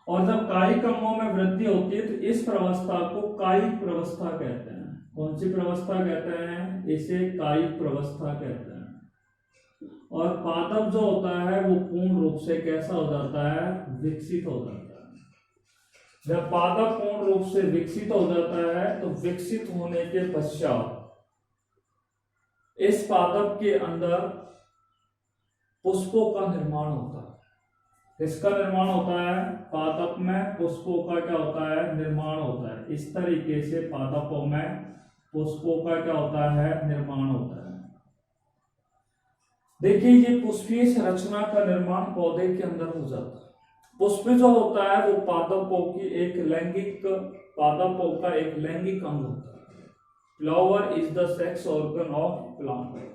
और जब कायिक अंगों में वृद्धि होती है तो इस प्रवस्था को कायिक प्रवस्था कहते हैं। कौन सी प्रवस्था कहते हैं? इसे कायिक प्रवस्था कहते हैं। और पादप जो होता है वो पूर्ण रूप से कैसा हो जाता है? विकसित हो जाता है। जब पादप पूर्ण रूप से विकसित हो जाता है तो विकसित होने के पश्चात इस पादप के अंदर पुष्पों का निर्माण होता है। इसका निर्माण होता है? पादप में पुष्पों का क्या होता है? निर्माण होता है। इस तरीके से पादपों में पुष्पों का क्या होता है? निर्माण होता है। देखिए ये पुष्पीय संरचना का निर्माण पौधे के अंदर हो जाता है। पुष्प जो होता है वो पादपों की एक लैंगिक, पादपों का एक लैंगिक अंग होता है। Flower is the sex organ of plant.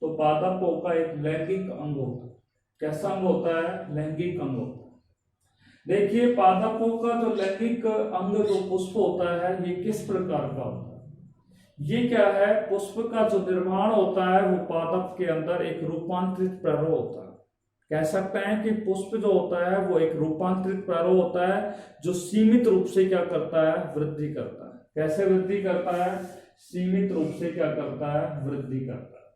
तो पादपों का एक लैंगिक अंग होता है। कैसा अंग होता है? लैंगिक अंग होता है। देखिए पादपों का जो लैंगिक अंग जो पुष्प होता है ये किस प्रकार का होता है? ये क्या है? पुष्प का जो निर्माण होता है वो पादप के अंदर एक रूपांतरित प्ररोह होता है। कह सकते हैं कि पुष्प जो होता है वो एक रूपांतरित प्ररोह होता है जो सीमित रूप से क्या करता है? वृद्धि करता है। कैसे वृद्धि करता है? सीमित रूप से क्या करता है? वृद्धि करता है।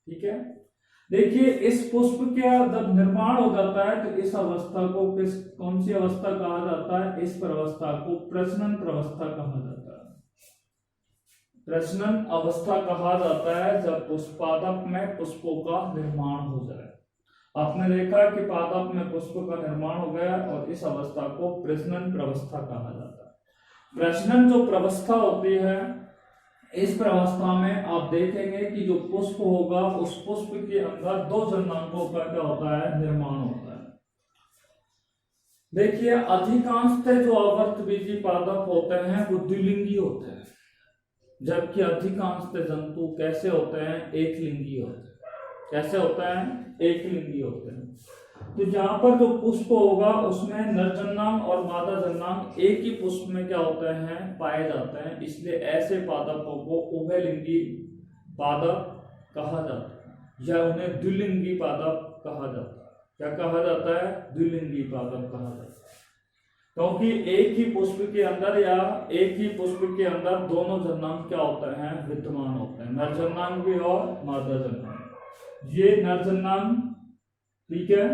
ठीक है, देखिए इस पुष्प का जब निर्माण हो जाता है तो इस अवस्था को कौन सी अवस्था कहा जाता है? इस प्रवस्था को प्रजनन प्रवस्था कहा जाता है। प्रजनन अवस्था कहा जाता है जब पुष्पादप में पुष्पों का निर्माण हो जाए। आपने देखा कि पादप में पुष्प का निर्माण हो गया और इस अवस्था को प्रजनन प्रवस्था कहा जाता है। प्रजनन जो प्रवस्था होती है, इस प्रवस्था में आप देखेंगे कि जो पुष्प होगा उस पुष्प के अंदर दो जननांगों का क्या होता है? निर्माण होता है। देखिए अधिकांशतः जो आवर्त बीजी पादप होते हैं वो द्विलिंगी होते हैं, जबकि अधिकांशतः जंतु कैसे होते हैं? एक लिंगी होते हैं। कैसे होता है? एक लिंगी होते हैं। तो जहां पर जो पुष्प होगा उसमें नर जननांग और मादा जननांग एक ही पुष्प में क्या होते हैं? पाए जाते हैं। इसलिए ऐसे पादपों को उभयलिंगी पादप कहा जाता है या उन्हें द्विलिंगी पादप कहा जाता है। क्या कहा जाता है? द्विलिंगी पादप कहा जाता है, क्योंकि एक ही पुष्प के अंदर या एक ही पुष्प के अंदर दोनों जन्नांग क्या होते हैं? विद्यमान होते हैं, नर जन्नांग भी और मादा जन्नांग। ये नर जन्नांग, ठीक है,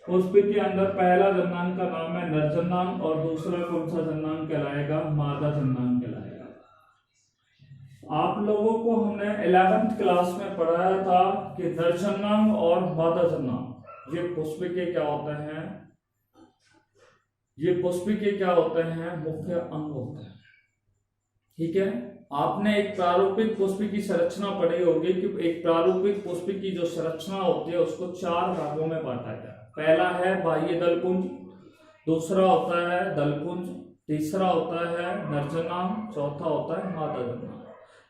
पुष्प के अंदर पहला जन्नांग का नाम है नर जन्नांग और दूसरा कौन सा जन्नांग कहलाएगा? मादा जन्नांग कहलाएगा। आप लोगों को हमने 11th क्लास में पढ़ाया था कि नर जन्नांग और मादा जन्नांग ये पुष्प के क्या होते हैं? ये पुष्प के क्या होते हैं? मुख्य अंग होते हैं, ठीक है। आपने एक प्रारूपिक पुष्प की संरचना पढ़ी होगी कि एक प्रारूपिक पुष्प की जो संरचना होती है उसको 4 भागों में बांटा गया। पहला है बाह्य दलपुंज, दूसरा होता है दलपुंज, तीसरा होता है नरजन्नांग, चौथा होता है मादा जन्नांग।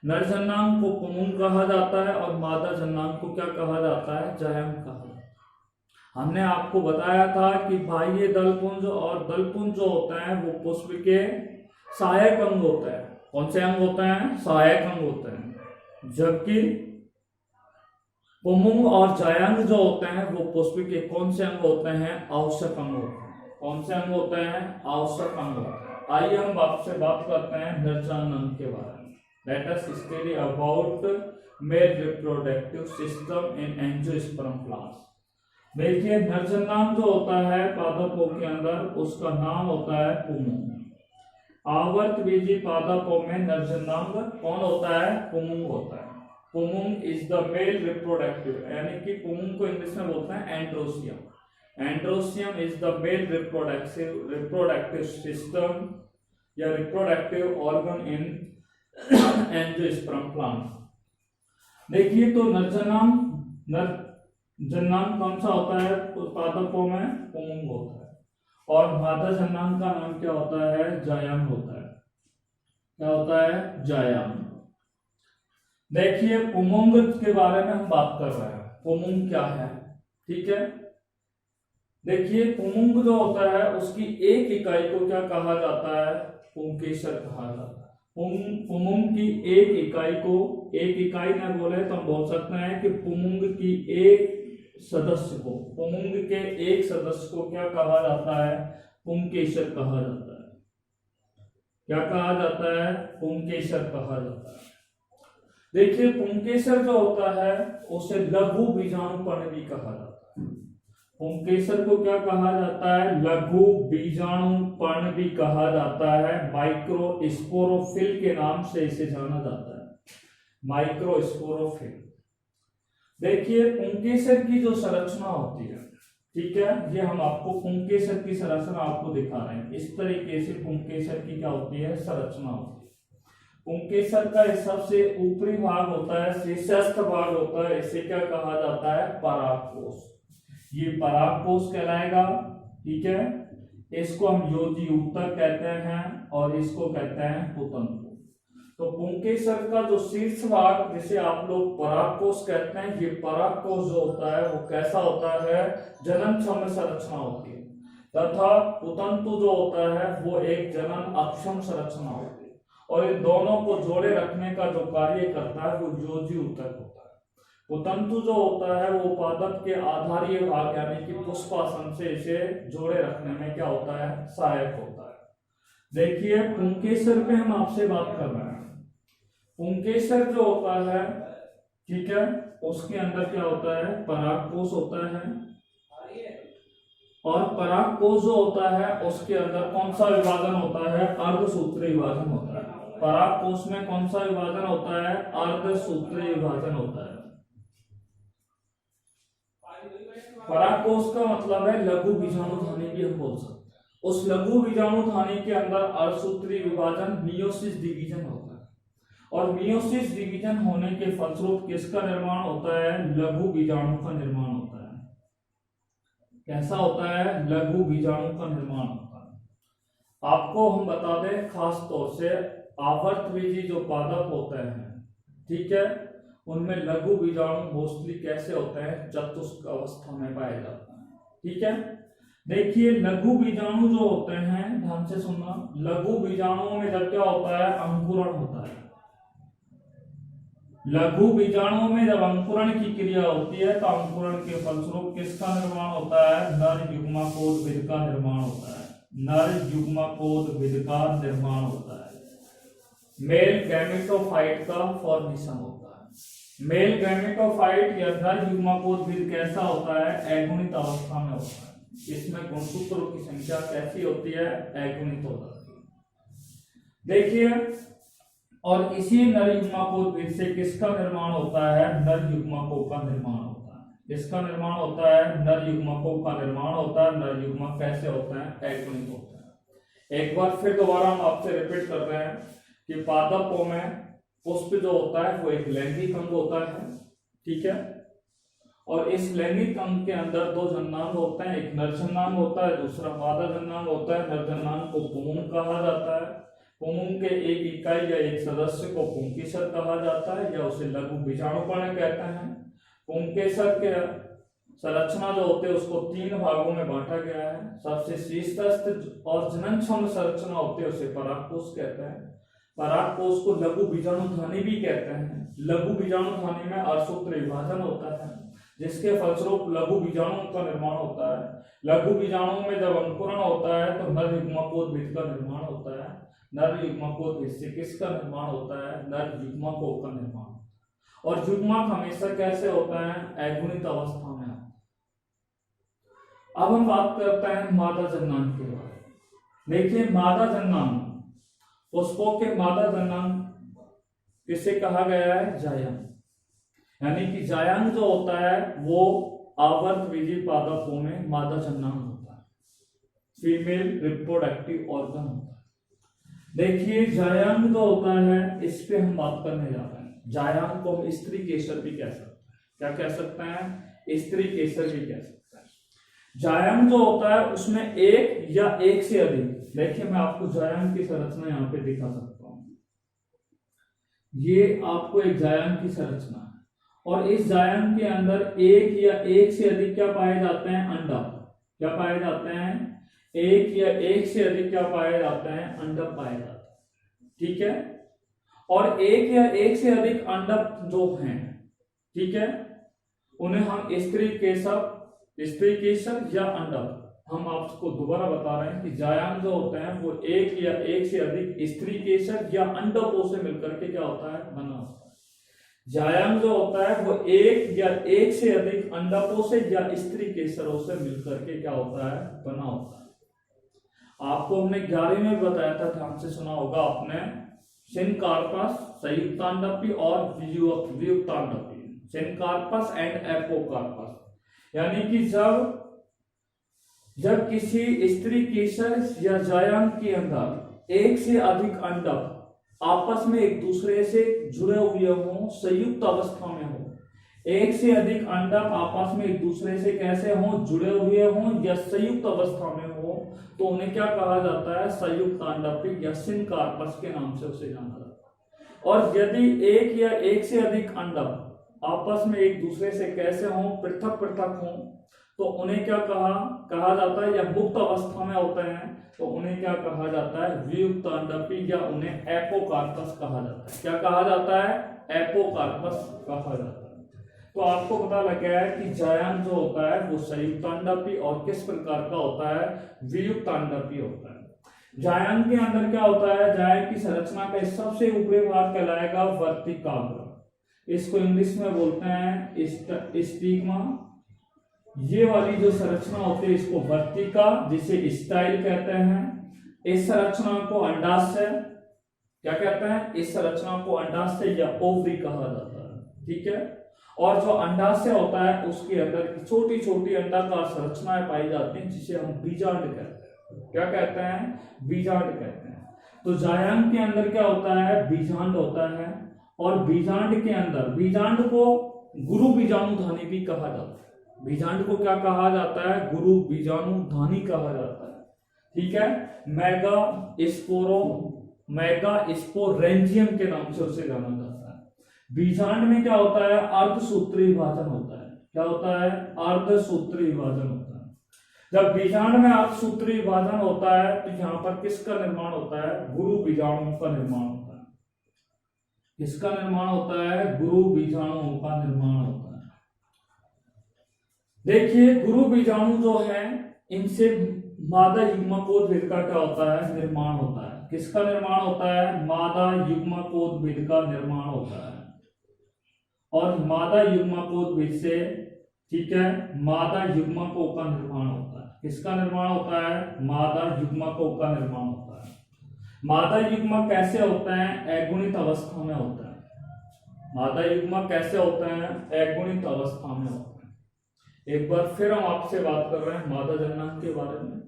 नरजन्नांग को पुंमुंग कहा जाता है और मादा जन्नांग को क्या कहा जाता है? जायंग कहा जाता है। हमने आपको बताया था कि बाह्य दलपुंज और दलपुंज जो होता है वो पुष्प के सहायक अंग होते हैं। कौन से अंग होते हैं? सहायक अंग होते हैं। जबकि पुंमुंग और जायंग जो होते हैं वो पुष्प के कौन से अंग होते हैं? आवश्यक अंग होते हैं। कौन से अंग होते हैं? आवश्यक अंग होते हैं। आइए हम आपसे बात करते हैं नरजन्नांग के बारे में। Let us study about male reproductive system in angiosperm plants. देखिए नरजन्नांग जो होता है पादपों के अंदर उसका नाम होता है पुंमुंग। आवर्तबीजी पादपों में नरजन्नांग कौन होता है? पुंमुंग होता है। पुंमुंग इज द मेल रिप्रोडक्टिव, यानी कि पुंमुंग को इंग्लिश में बोलते हैं androecium. Androecium is the male reproductive system या reproductive organ in angiosperm plant. देखिए तो नरजन्नांग कौन सा होता है? पादपों में पुंमुंग होता है और मादा जन्नांग का नाम क्या होता है? जायंग होता है। क्या होता है? जायंग। देखिए पुंमुंग के बारे में हम बात कर रहे हैं। पुंमुंग क्या है? ठीक है, देखिए पुंमुंग जो होता है उसकी एक इकाई को क्या कहा जाता है? पुंकेसर कहा जाता है। पुंमुंग की एक इकाई को, एक इकाई ना बोले तो हम बोल सकते हैं कि पुंमुंग की एक सदस्य को, पुंमुंग के एक सदस्य को क्या कहा जाता है? पुंकेसर कहा जाता है। क्या कहा जाता है? पुंकेसर कहा जाता है। देखिए पुंकेसर जो होता है उसे लघु बीजाणुपर्णी भी कहा जाता है। पुंकेसर को क्या कहा जाता है? लघु बीजाणुपर्णी भी कहा जाता है। माइक्रोस्पोरोफिल के नाम से इसे जाना जाता है, माइक्रोस्पोरोफिल। देखिए पुंकेसर की जो संरचना होती है, ठीक है, ये हम आपको पुंकेसर की संरचना आपको दिखा रहे हैं। इस तरीके से पुंकेसर की क्या होती है? संरचना होती है। पुंकेसर का सबसे ऊपरी भाग होता है, शीर्षस्थ भाग होता है, इसे क्या कहा जाता है? परागकोश। ये परागकोश कहलाएगा, ठीक है। इसको हम योजी ऊतक कहते हैं और इसको कहते हैं पुतंतु। तो पुंकेसर का जो शीर्ष भाग जिसे आप लोग परागकोश कहते हैं, ये परागकोश जो होता है वो कैसा होता है? जननक्षम संरचना होती है, तथा पुतंतु जो होता है वो एक जनन अक्षम संरचना होती है। और इन दोनों को जोड़े रखने का जो कार्य करता है वो योजी ऊतक होता है। पुतंतु जो होता है वो पादप के आधारीय भाग यानी कि पुष्पासन से इसे जोड़े रखने में क्या होता है? सहायक होता है। देखिए पुंकेसर पे हम आपसे बात कर रहे हैं। पुंकेसर जो होता है, ठीक है, उसके अंदर क्या होता है? परागकोश होता है और परागकोश जो होता है उसके अंदर कौन सा विभाजन होता है? अर्धसूत्री विभाजन होता है। परागकोश में कौन सा विभाजन होता है? अर्धसूत्री विभाजन होता है। परागकोश का मतलब है लघु बीजाणुधानी भी हम बोल सकते हैं। उस लघु बीजाणुधानी के अंदर अर्धसूत्री विभाजन मियोसिस डिवीजन होता है और मियोसिस डिवीजन होने के फलस्वरूप किसका निर्माण होता है? लघु बीजाणु का निर्माण होता है। कैसा होता है? लघु बीजाणु का निर्माण होता है। आपको हम बता दें खास तौर से आवर्तबीजी जो पादप होते हैं, ठीक है, उनमें लघु बीजाणु मोस्टली कैसे होते हैं? चतुष्क अवस्था में पाए जाते हैं, ठीक है। देखिए लघु बीजाणु जो होते हैं, ध्यान से सुनना, लघु बीजाणुओं में जब क्या होता है? अंकुरण होता है। लघु बीजाणुओं में जब अंकुरण की क्रिया होती है तो अंकुरण के फलस्वरूप किसका निर्माण होता है? नर युग्मकोद्भिद का निर्माण होता है। नर युग्मकोद्भिद का निर्माण होता है। मेल गैमेटोफाइट का फॉर्मेशन होता है। मेल गैमेटोफाइट या नर युग्मकोद्भिद कैसा होता है? अगुणित अवस्था में होता है। इसमें गुणसूत्रों की संख्या कैसी होती है? अगुणित हो जाती है। देखिए, और इसी नर युग्मकोद्भिद से किसका निर्माण होता है? नर युग्मकों का निर्माण होता है। इसका निर्माण होता है, नर युग्मकों का निर्माण होता है। नर युग्मक कैसे होता है? अगुणित होता है। एक बार फिर दोबारा हम आपसे रिपीट कर रहे हैं कि पादपों में पुष्प जो होता है वो एक लैंगिक अंग होता है, ठीक है। और इस लैंगिक अंग के अंदर दो जननांग होते हैं, एक नर जननांग होता है, दूसरा मादा जननांग होता है। नर जननांग को पुंग कहा जाता है। पुंग के एक इकाई या एक सदस्य को पुंकेसर कहा जाता है या उसे लघु बीजाणुकर्ण कहते हैं। पुंकेसर के संरचना जो होते हैं उसको 3 भागों में बांटा गया है। सबसे शीर्षस्थ और जननक्षम संरचना होती है उसे परागकोश कहते हैं। परागकोश को लघु बीजाणुधानी भी कहते हैं। लघु बीजाणुधानी में अर्धसूत्र विभाजन होता है जिसके फलस्वरूप लघु बीजाणुओं का निर्माण होता है। लघु बीजाणुओं में जब अंकुरण होता है तो नर युग्मकोद्भिद का निर्माण होता है। नर युग्मकोद्भिद से किसका निर्माण होता है? नर युग्मकों का निर्माण। और युग्मक हमेशा कैसे होता है? अगुणित अवस्था में। अब हम बात करते हैं मादा जननांग के बारे में। देखिए, मादा जननांग, पुष्पों के मादा जननांग किसे कहा गया है? जायंग। यानी कि जायंग जो होता है वो आवर्तबीजी पादपों में मादा जननांग होता है, फीमेल रिप्रोडक्टिव ऑर्गन होता है। देखिए, जायंग जो होता है इस पे हम बात करने जा रहे हैं। जायंग को हम स्त्री केसर भी कह सकते हैं। क्या कह सकते हैं? स्त्री केसर भी कह सकते हैं। जायंग जो होता है उसमें एक या एक से अधिक, देखिए मैं आपको जायंग की संरचना यहाँ पे दिखा सकता हूँ। ये आपको एक जायंग की संरचना है और इस जायंग के अंदर एक या एक से अधिक क्या पाए जाते हैं? अंडा। क्या पाए जाते हैं? एक या एक से अधिक क्या पाए जाते हैं? अंडक पाए जाते हैं, ठीक है। और एक या एक से अधिक अंडक जो हैं, ठीक है, उन्हें हम स्त्री केसर या अंडक, हम आपको दोबारा बता रहे हैं कि जायंग जो होते हैं वो एक या एक से अधिक स्त्री केसर या अंडकों से मिलकर के क्या होता है? बना होता है। जायंग जो होता है वो एक या एक से अधिक अंडकों से या स्त्री केसरों से मिलकर के क्या होता है? बना होता है। आपको हमने 11वीं में बताया था, ध्यान से सुना होगा आपने, सिनकार्पस, संयुक्तांडपी और वियुक्तांडपी, सिनकार्पस एंड एपोकार्पस। यानी कि जब किसी स्त्री केसर या जायंग के अंदर एक से अधिक अंडक आपस में एक दूसरे से जुड़े हुए हों, संयुक्त अवस्था में हो, एक से अधिक अंडक आपस में एक दूसरे से कैसे हों? जुड़े हुए हों या संयुक्त अवस्था में हो, तो उन्हें क्या कहा जाता है? संयुक्त अंडापी या सिनकार्पस के नाम से उसे जाना जाता है। और यदि एक या एक से अधिक अंडक आपस में एक दूसरे से कैसे हों? पृथक पृथक हों, तो उन्हें क्या कहा जाता है? या मुक्त अवस्था में होते हैं तो उन्हें क्या कहा जाता है? वियुक्त अंडापी या उन्हें एपोकार्पस कहा जाता है। क्या कहा जाता है? एपोकार्पस कहा जाता है। तो आपको पता लग गया है कि जायंग जो होता है वो संयुक्तांडापी और किस प्रकार का होता है? वियुक्तांडापी होता है। जायंग के अंदर क्या होता है? जायंग की संरचना का सबसे ऊपरी भाग कहलाएगा वर्तिकाग्र। इसको इंग्लिश में बोलते हैं स्टिग्मा। ये वाली जो संरचना होती है इसको वर्तिका, जिसे स्टाइल कहते हैं। इस संरचना को अंडाशय क्या कहते हैं? इस संरचना को अंडाशय या ओवरी कहा जाता है, ठीक है। और जो अंडाशय होता है उसके अंदर छोटी छोटी अंडाकार संरचनाएं पाई जाती हैं जिसे हम बीजांड कहते हैं। क्या कहते हैं? बीजांड कहते हैं। तो जायंग के अंदर क्या होता है? बीजांड होता है। और बीजांड के अंदर, बीजांड को गुरु बीजाणुधानी भी कहा जाता है। बीजांड को क्या कहा जाता है? गुरु बीजाणुधानी कहा जाता है, ठीक है। मेगा स्पोरेंजियम के नाम से उसे जाना जाता है। बीजांड में क्या होता है? अर्धसूत्री विभाजन होता है। क्या होता है? अर्धसूत्री विभाजन होता है। जब बीजांड में अर्धसूत्री विभाजन होता है तो यहाँ पर किसका निर्माण होता है? गुरु बीजाणुओं का निर्माण होता है। किसका निर्माण होता है? गुरु बीजाणुओं का निर्माण होता है। देखिए गुरु बीजाणु जो है इनसे मादा युग्मकोद्भिद का क्या होता है? निर्माण होता है। किसका निर्माण होता है? मादा युग्मकोद्भिद का निर्माण होता है। और मादा युग्मकोद्भिद से, ठीक है, मादा युग्मकों का निर्माण होता है। किसका निर्माण होता है? मादा युग्मकों का निर्माण होता है। मादा युग्मक कैसे होते हैं? अगुणित अवस्था में होता है। मादा युग्मक कैसे होते हैं? अगुणित अवस्था में होते हैं। एक बार फिर हम आपसे बात कर रहे हैं मादा जन्नांग के बारे में।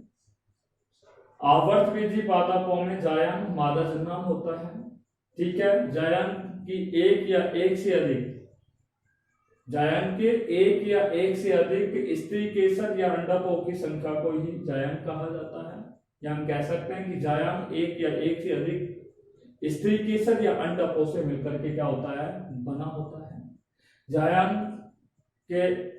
आवर्त बीजी पादपों में जायंग मादा जन्नांग होता है। ठीक है, जायंग की एक या एक से अधिक, जायंग के एक या एक से अधिक स्त्री केसर या अंडकों की संख्या को ही जायंग कहा जाता है। या हम कह सकते हैं कि जायंग एक या एक से अधिक स्त्री केसर या अंडकों से मिलकर के क्या होता है? बना होता है। जायंग के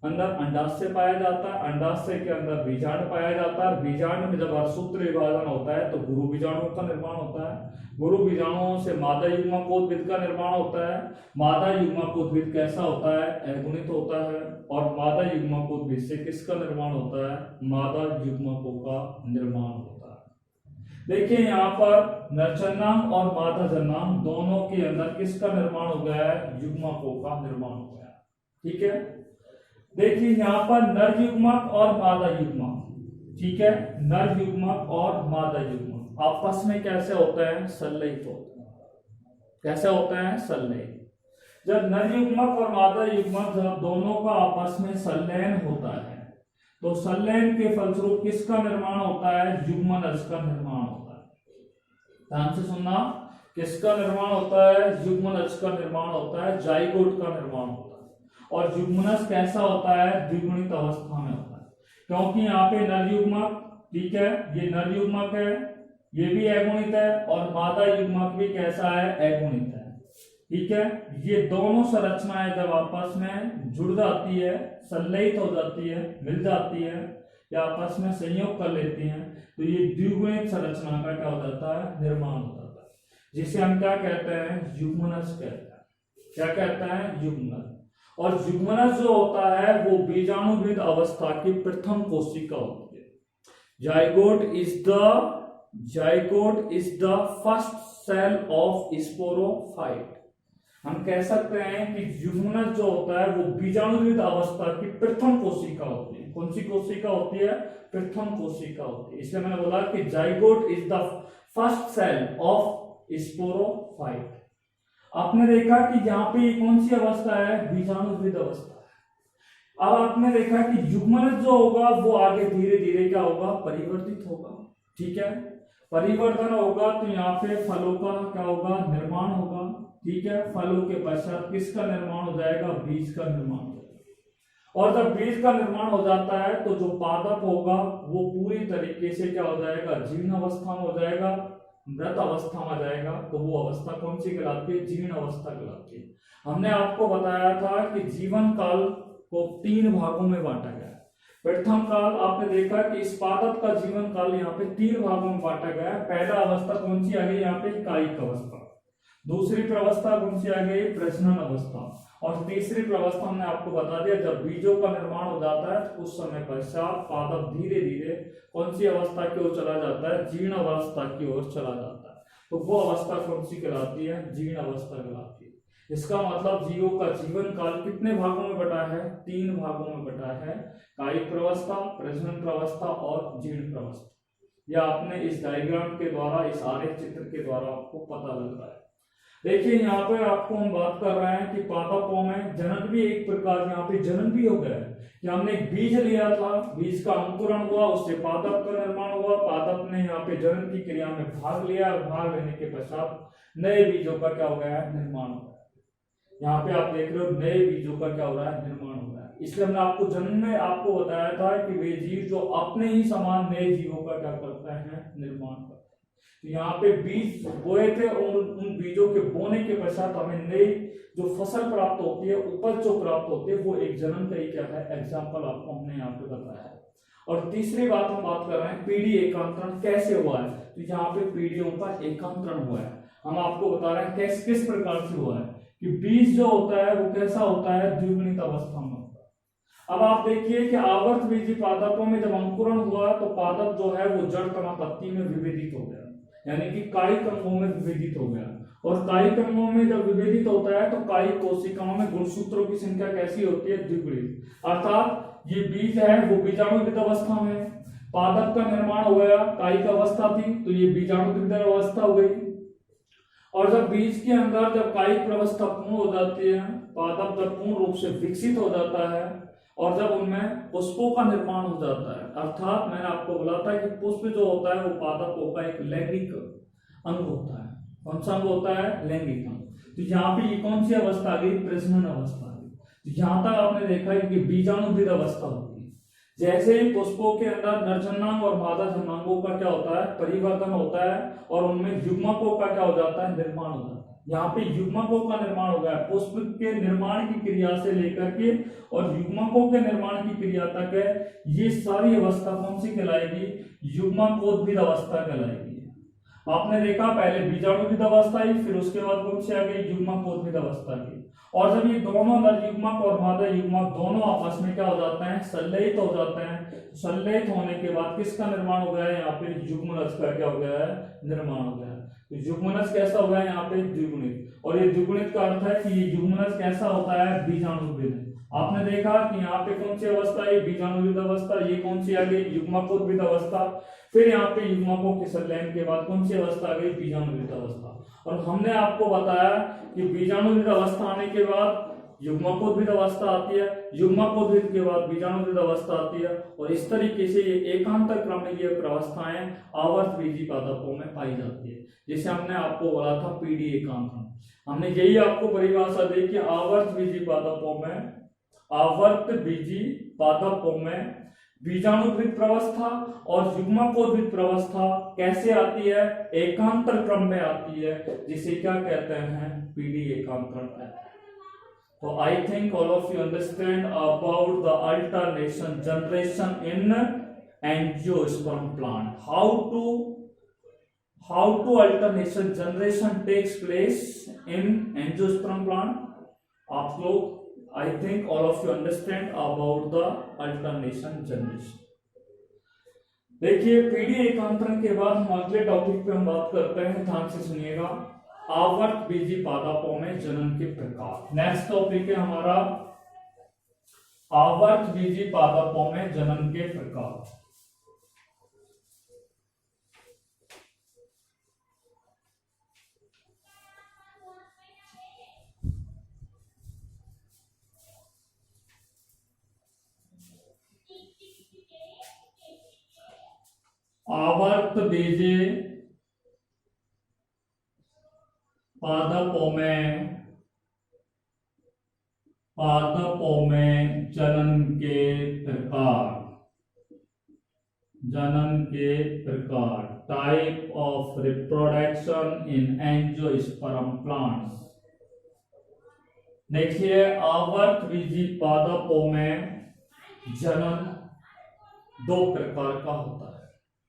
अंदर अंडाशय पाया जाता है, अंडाशय के अंदर बीजांड पाया जाता है। बीजांड में जब अर्धसूत्र विभाजन होता है तो गुरु बीजाणुओं का निर्माण होता है। गुरु बीजाणुओं से मादा युग्मकोद्भिद का निर्माण होता है। मादा युग्मकोद्भिद कैसा होता है? अगुणित होता है। और मादा युग्मकोद्भिद से किसका निर्माण होता है? मादा युग्मकों का निर्माण होता है। देखिए यहाँ पर नरजन्नांग और मादा जन्नांग दोनों के अंदर किसका निर्माण हो गया है? युग्मकों का निर्माण हो गया। ठीक है, देखिए यहाँ पर नर युग्मक और मादा युग्मक, ठीक है, नर युग्मक और मादा युग्मक आपस में कैसे होते हैं? संलयित होते हैं। कैसे होते हैं? संलयित। जब नर युग्मक और मादा युग्मक जब दोनों का आपस में संलयन होता है तो संलयन के फलस्वरूप किसका निर्माण होता है? युग्मनज का निर्माण होता है। ध्यान से सुनना, किसका निर्माण होता है? युग्मनज का निर्माण होता है, जाइगोट का निर्माण होता है। और युग्मनज कैसा होता है? द्विगुणित अवस्था में होता है। क्योंकि यहाँ पे नर युग्मक, ठीक है, ये नर युग्मक है, ये भी अगुणित है, और मादा युग्मक भी कैसा है? अगुणित है। ठीक है, ये दोनों संरचनाएं जब आपस में जुड़ जाती है, संलयित हो जाती है, मिल जाती है या आपस में संयोग कर लेती हैं तो ये द्विगुणित संरचना का क्या हो जाता है? निर्माण हो जाता है, जिसे हम क्या कहते हैं? युग्मनज कहते हैं। क्या कहते हैं? युग्मनज। और युग्मनज जो होता है वो बीजाणुविद अवस्था की प्रथम कोशिका होती है। Zygote is the first cell of sporophyte. हम कह सकते हैं कि युग्मनज जो होता है वो बीजाणुविद अवस्था की प्रथम कोशिका होती है। कौन सी कोशिका होती है? प्रथम कोशिका होती है। इसलिए मैंने बोला कि zygote is the first cell of sporophyte. आपने देखा कि यहाँ पे कौन सी अवस्था है? बीजाणुविद अवस्था है। अब आपने देखा कि युग्मनज जो होगा वो आगे धीरे धीरे क्या होगा? परिवर्तित होगा। ठीक है, परिवर्तन होगा तो यहाँ पे फलों का क्या होगा? निर्माण होगा। ठीक है, फलों के पश्चात किसका निर्माण हो जाएगा? बीज का निर्माण हो जाएगा। और जब बीज का निर्माण हो जाता है तो जो पादप होगा वो पूरी तरीके से क्या हो जाएगा? जीर्ण अवस्था में हो जाएगा, मृत अवस्था में जाएगा। तो वो अवस्था कौन सी कहलाती है? जीर्ण अवस्था कहलाती है। हमने आपको बताया था कि जीवन काल को 3 भागों में बांटा गया। प्रथम काल आपने देखा कि इस पादप का जीवन काल यहाँ पे 3 भागों में बांटा गया है। पहला अवस्था कौन सी आ गई? यहाँ पे कायिक अवस्था। दूसरी प्रवस्था कौन सी आ गई? प्रजनन अवस्था। और तीसरी प्रवस्था हमने आपको बता दिया जब बीजों का निर्माण हो जाता है तो उस समय पश्चात पादप धीरे धीरे कौन सी अवस्था की ओर चला जाता है? जीर्ण अवस्था की ओर चला जाता है। तो वो अवस्था कौन सी कहलाती है? जीर्ण अवस्था कहलाती है। इसका मतलब जीवों का जीवन काल कितने भागों में बटा है? 3 भागों में बटा है। कायिक प्रवस्था, प्रजनन प्रवस्था और जीर्ण प्रवस्था। यह आपने इस डायग्राम के द्वारा, इस आरेख चित्र के द्वारा आपको पता लग रहा है। देखिए यहाँ पे आपको हम बात कर रहे हैं कि पादपों में जनन भी एक प्रकार, यहाँ पे जनन भी हो गया है कि हमने एक बीज लिया था, बीज का अंकुरण हुआ, उससे पादप का निर्माण हुआ, पादप ने यहाँ पे जनन की क्रिया में भाग लिया और भाग लेने के पश्चात नए बीजों का क्या हो गया है? निर्माण हो गया। यहाँ पे आप देख रहे हो नए बीजों का क्या हो रहा है? निर्माण हो रहा है। इसलिए हमने आपको जन्म में आपको बताया था कि वे जीव जो अपने ही समान नए जीवों का क्या करते हैं? निर्माण करते हैं। यहाँ पे बीज बोए थे और उन बीजों के बोने के पश्चात हमें नई जो फसल प्राप्त होती है, उपज जो प्राप्त होती है, वो एक जन्म का ही क्या है? एग्जाम्पल आपको हमने यहाँ पे बताया है। और तीसरी बात कर रहे हैं पीढ़ी एकांतरण कैसे हुआ है। तो यहाँ पे पीढ़ियों का एकांतरण हुआ है। हम आपको बता रहे हैं किस किस प्रकार से हुआ है कि बीज जो होता है वो कैसा होता है, द्विगुणित अवस्था में होता है। अब आप देखिए कि आवर्त बीजी पादपों में जब अंकुरण हुआ तो पादप जो है वो जड़ तना पत्ती में विभेदित हो गया, यानी कि कायिक अंगों में विभेदित हो गया। और कायिक अंगों में जब विभेदित होता है तो कायिक कोशिकाओं में गुणसूत्रों की संख्या कैसी होती है, द्विगुणित, अर्थात ये बीज है वो बीजाणुविद अवस्था में, पादप का निर्माण हो गया, कायिक अवस्था थी तो ये बीजाणुविद अवस्था हो गई। और जब बीज के अंदर जब कायिक अवस्था पूर्ण हो जाती है, पादप जब पूर्ण रूप से विकसित हो जाता है और जब उनमें पुष्पों का निर्माण हो जाता है, अर्थात मैंने आपको बोला था कि पुष्प जो होता है वो पादपों का एक लैंगिक अंग होता है। कौन सा अंग होता है, लैंगिक अंग। तो यहाँ पे ये कौन सी अवस्था आ गई, प्रजनन अवस्था आ गई। तो यहाँ तक आपने देखा है कि बीजाणुविद अवस्था होती है। जैसे ही पुष्पों के अंदर नरजन्नांग और मादा जन्नांगों का क्या होता है, परिवर्तन होता है और उनमें युग्मकों का क्या हो जाता है, निर्माण हो जाता है। यहाँ पे युग्मकों का निर्माण हो गया, पुष्प के निर्माण की क्रिया से लेकर के और युग्मकों के निर्माण की क्रिया तक है, ये सारी अवस्था कौन सी कहलाएगी, युग्मकोद्भिद अवस्था कहलाएगी। आपने देखा पहले बीजाणुविद अवस्था आई, फिर उसके बाद कौन सी आ गई, युग्मकोद्भिद अवस्था की। और जब ये दोनों नर युग्मक और मादा युग्मक दोनों आपस में क्या हो जाते हैं, संलयित हो जाते हैं। संलयित होने के बाद किसका निर्माण हो गया है, यहाँ पे युग्मनज का क्या हो गया है, निर्माण हो गया है। तो युग्मनज कैसा हो गया है, यहाँ पे द्विगुणित। और ये द्विगुणित का अर्थ है कि ये युग्मनज कैसा होता है, बीजाणुविद। आपने देखा कि यहाँ पे कौन सी अवस्था है, बीजाणुविद अवस्था, ये कौन सी आ गई, युग्मकोद्भिद अवस्था। फिर यहाँ पे युग्मकों के संलयन के बाद कौन सी अवस्था आ गई, बीजाणुविद अवस्था। और हमने आपको बताया कि बीजाणुविद अवस्था आने के बाद युग्मकोद्भिद अवस्था आती है, युग्मकोद्भिद के बाद बीजाणुविद अवस्था आती है, और इस तरीके से ये एकांतर क्रम में ये अवस्थाएं आवर्त बीजी पादपों में पाई जाती है। जैसे हमने आपको बोला था पीडी एकांतर, हमने यही आपको परिभाषा दी कि आवर्त बीजी पादपों में, आवर्त बीजी पादपों में बीजाणुविद प्रवस्था और युग्मकोद्भिद प्रवस्था कैसे आती है, एकांतर क्रम में आती है, जिसे क्या कहते हैं, पीडी एकांतर। तो I think all of you understand about the alternation generation in angiosperm plant, how to alternation generation takes place in angiosperm plant. आप लोग I think all of you understand about the alternation generation. देखिए पीडी एकांतरण के बाद हम अगले टॉपिक पे हम बात करते हैं, ध्यान से सुनिएगा, आवर्त बीजी पादपों में जनन के प्रकार। नेक्स्ट टॉपिक है हमारा आवर्त बीजी पादपों में जनन के प्रकार। आवर्त बीजी पादपों में जनन के प्रकार, type of reproduction in angiosperm plants. देखिए आवर्त बीजी पादपों में जनन दो प्रकार का होता है।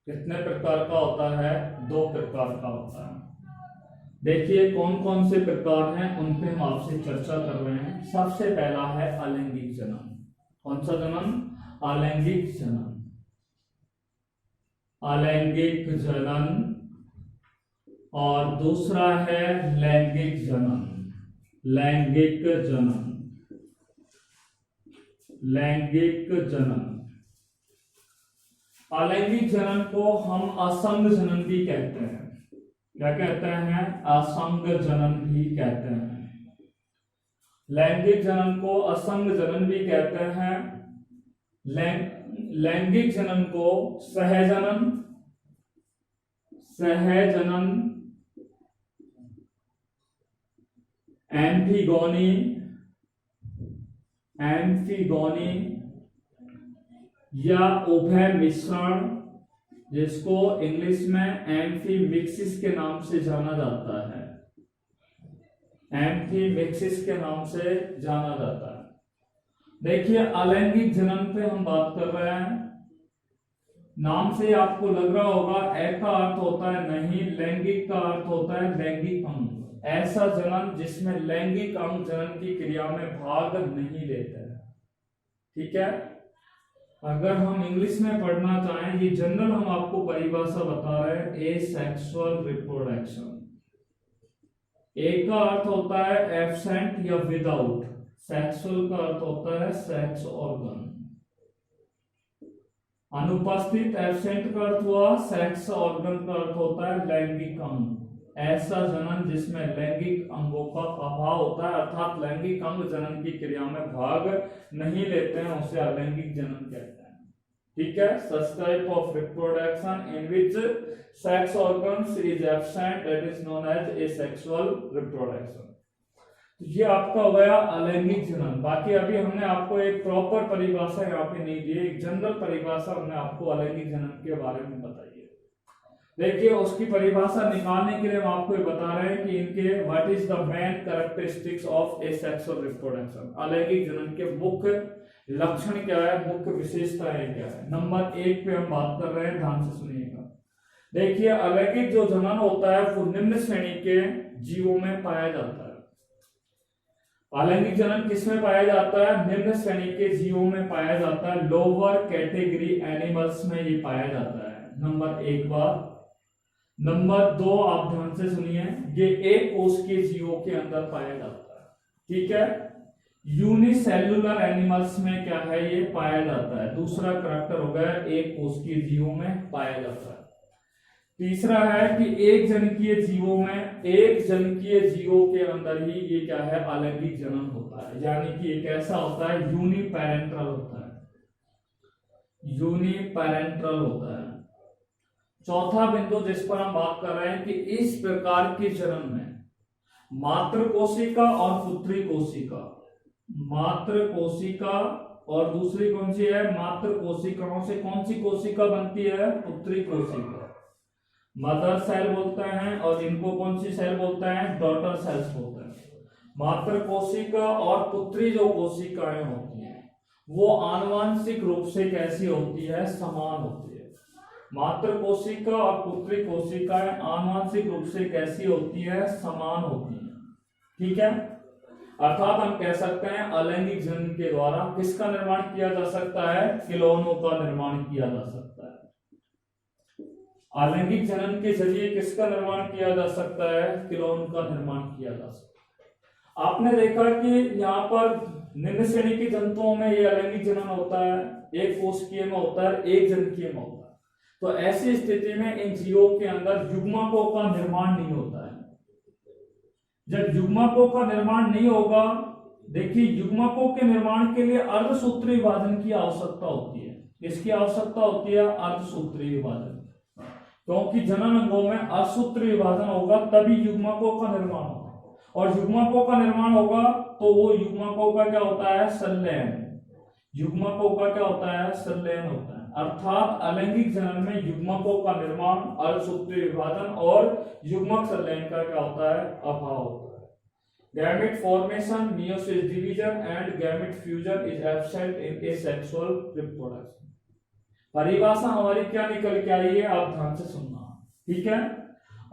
कितने प्रकार का होता है, दो प्रकार का होता है। देखिए कौन कौन से प्रकार हैं उन पे हम आपसे चर्चा कर रहे हैं। सबसे पहला है अलैंगिक जनन। कौन सा जनन, अलैंगिक जनन। अलैंगिक जनन और दूसरा है लैंगिक जनन। लैंगिक जनन, लैंगिक जनन। अलैंगिक जनन को हम असंग जनन भी कहते हैं। क्या कहते हैं, असंग जनन भी कहते हैं। लैंगिक जनन को असंग जनन भी कहते हैं। लैंगिक जनन को सहजनन, सहजनन, एम्फिगोनी, एम्फिगोनी या उभय मिश्रण, जिसको इंग्लिश में एम्फीमिक्सिस के नाम से जाना जाता है। एम्फीमिक्सिस के नाम से जाना जाता है। देखिए अलैंगिक जनन पे हम बात कर रहे हैं। नाम से आपको लग रहा होगा ए का अर्थ होता है नहीं, लैंगिक का अर्थ होता है लैंगिक अंग। ऐसा जनन जिसमें लैंगिक अंग जनन की क्रिया में भाग नहीं लेते हैं। ठीक है, अगर हम इंग्लिश में पढ़ना चाहें, ये जनरल हम आपको परिभाषा बता रहे हैं, एसेक्सुअल रिप्रोडक्शन। ए का अर्थ होता है एब्सेंट या विदाउट, सेक्सुअल का अर्थ होता है सेक्स ऑर्गन। अनुपस्थित एब्सेंट का अर्थ हुआ, सेक्स ऑर्गन का अर्थ होता है लैंगिक अंग। ऐसा जनन जिसमें लैंगिक अंगों का अभाव होता है, अर्थात लैंगिक अंग जनन की क्रिया में भाग नहीं लेते हैं, उसे अलैंगिक जनन कहते हैं। ठीक है, such type of reproduction in which sex organs is absent, that is known as asexual reproduction। तो ये आपका हो गया अलैंगिक जनन। बाकी अभी हमने आपको एक प्रॉपर परिभाषा यहाँ पे नहीं दी, एक जनरल परिभाषा हमने आपको अलैंगिक जनन के बारे में बताई है। देखिए, उसकी परिभाषा निकालने के लिए हम आपको ये बता रहे हैं कि इनके what is the main characteristics of asexual reproduction. अलैंगिक जनन के मुख्य लक्षण क्या है, मुख्य विशेषताएं क्या है। नंबर 1 पे हम बात कर रहे हैं, ध्यान से सुनिएगा। देखिए, अलैंगिक जो जनन होता है वो निम्न श्रेणी के जीवों में पाया जाता है। अलैंगिक जनन किसमें पाया जाता है, निम्न श्रेणी के जीवों में पाया जाता है, लोअर कैटेगरी एनिमल्स में ये पाया जाता है। नंबर 1 बात। नंबर 2 आप ध्यान से सुनिए, ये एक कोष के जीवों के अंदर पाया जाता है। ठीक है, यूनिसेल्युलर एनिमल्स में क्या है, ये पाया जाता है। दूसरा करैक्टर हो गया एक कोष के जीवों में पाया जाता है। तीसरा है कि एक जनकीय जीवों में, एक जनकीय जीवों के अंदर ही ये क्या है, अलैंगिक जनन होता है, यानी कि एक ऐसा होता है यूनिपेरेंटल होता है, यूनिपेरेंटल होता है। चौथा बिंदु जिस पर हम बात कर रहे हैं कि इस प्रकार के जनन में मातृ कोशिका और पुत्री कोशिका, मातृ कोशिका और दूसरी कौन सी है, मातृ कोशिकाओं से कौन सी कोशिका बनती है, पुत्री कोशिका, मदर सेल बोलते हैं, और इनको कौन सी सेल बोलते हैं, डॉटर सेल्स बोलते हैं। मातृ कोशिका और पुत्री जो कोशिकाएं होती हैं वो आनुवंशिक रूप से कैसी होती है, समान होती है। मातृ कोशिका और पुत्री कोशिकाएं आनुवंशिक रूप से कैसी होती है, समान होती है। ठीक है, अर्थात हम कह सकते हैं अलैंगिक जनन के द्वारा किसका निर्माण किया जा सकता है, खिलौनों का निर्माण किया जा सकता है। अलैंगिक जनन के जरिए किसका निर्माण किया जा सकता है, खिलौनों का निर्माण किया जा सकता है। आपने देखा कि यहाँ पर निम्न श्रेणी के जंतुओं में ये अलैंगिक जनन होता है, एक कोशिकीय में होता है, एक जनकीय में होता है। तो ऐसी स्थिति में इन जीवों के अंदर युग्मकों का निर्माण नहीं होता है। जब युग्मकों का निर्माण नहीं होगा, देखिए युग्मकों के निर्माण के लिए अर्धसूत्री विभाजन की आवश्यकता होती है। इसकी आवश्यकता होती है अर्धसूत्री विभाजन, क्योंकि जनन अंगों में अर्धसूत्री विभाजन होगा तभी युग्मकों का निर्माण होगा, और युग्मकों का निर्माण होगा तो वो युग्मकों का क्या होता है, संलयन। युग्मकों का क्या होता है, संलयन होता है। अर्थात अलैंगिक जनन में युग्मकों का निर्माण, अर्धसूत्री विभाजन और युग्मक संलयन का क्या होता है, अभाव होता है। Gamete formation, meiosis division and gamete fusion is absent in asexual reproduction. परिभाषा हमारी क्या निकल के आई है, आप ध्यान से सुनना। ठीक है,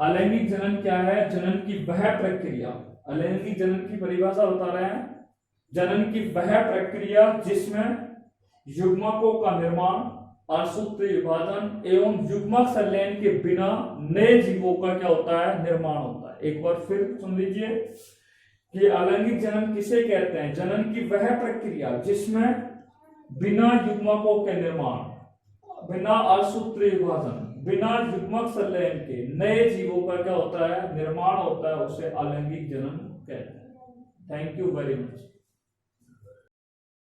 अलैंगिक जनन क्या है, जनन की वह प्रक्रिया, अलैंगिक जनन की परिभाषा बता रहे हैं, जनन की वह प्रक्रिया जिसमें युग्मकों का निर्माण, अर्धसूत्री विभाजन एवं युग्मक संलयन के बिना नए जीवों का क्या होता है, निर्माण होता है। एक बार फिर सुन लीजिए कि अलैंगिक जनन किसे कहते हैं, जनन की वह प्रक्रिया जिसमें बिना युग्मकों के निर्माण, बिना अर्धसूत्री विभाजन, बिना युग्मक संलयन के नए जीवों का क्या होता है, निर्माण होता है, उसे अलैंगिक जनन कहते हैं। Thank you very much.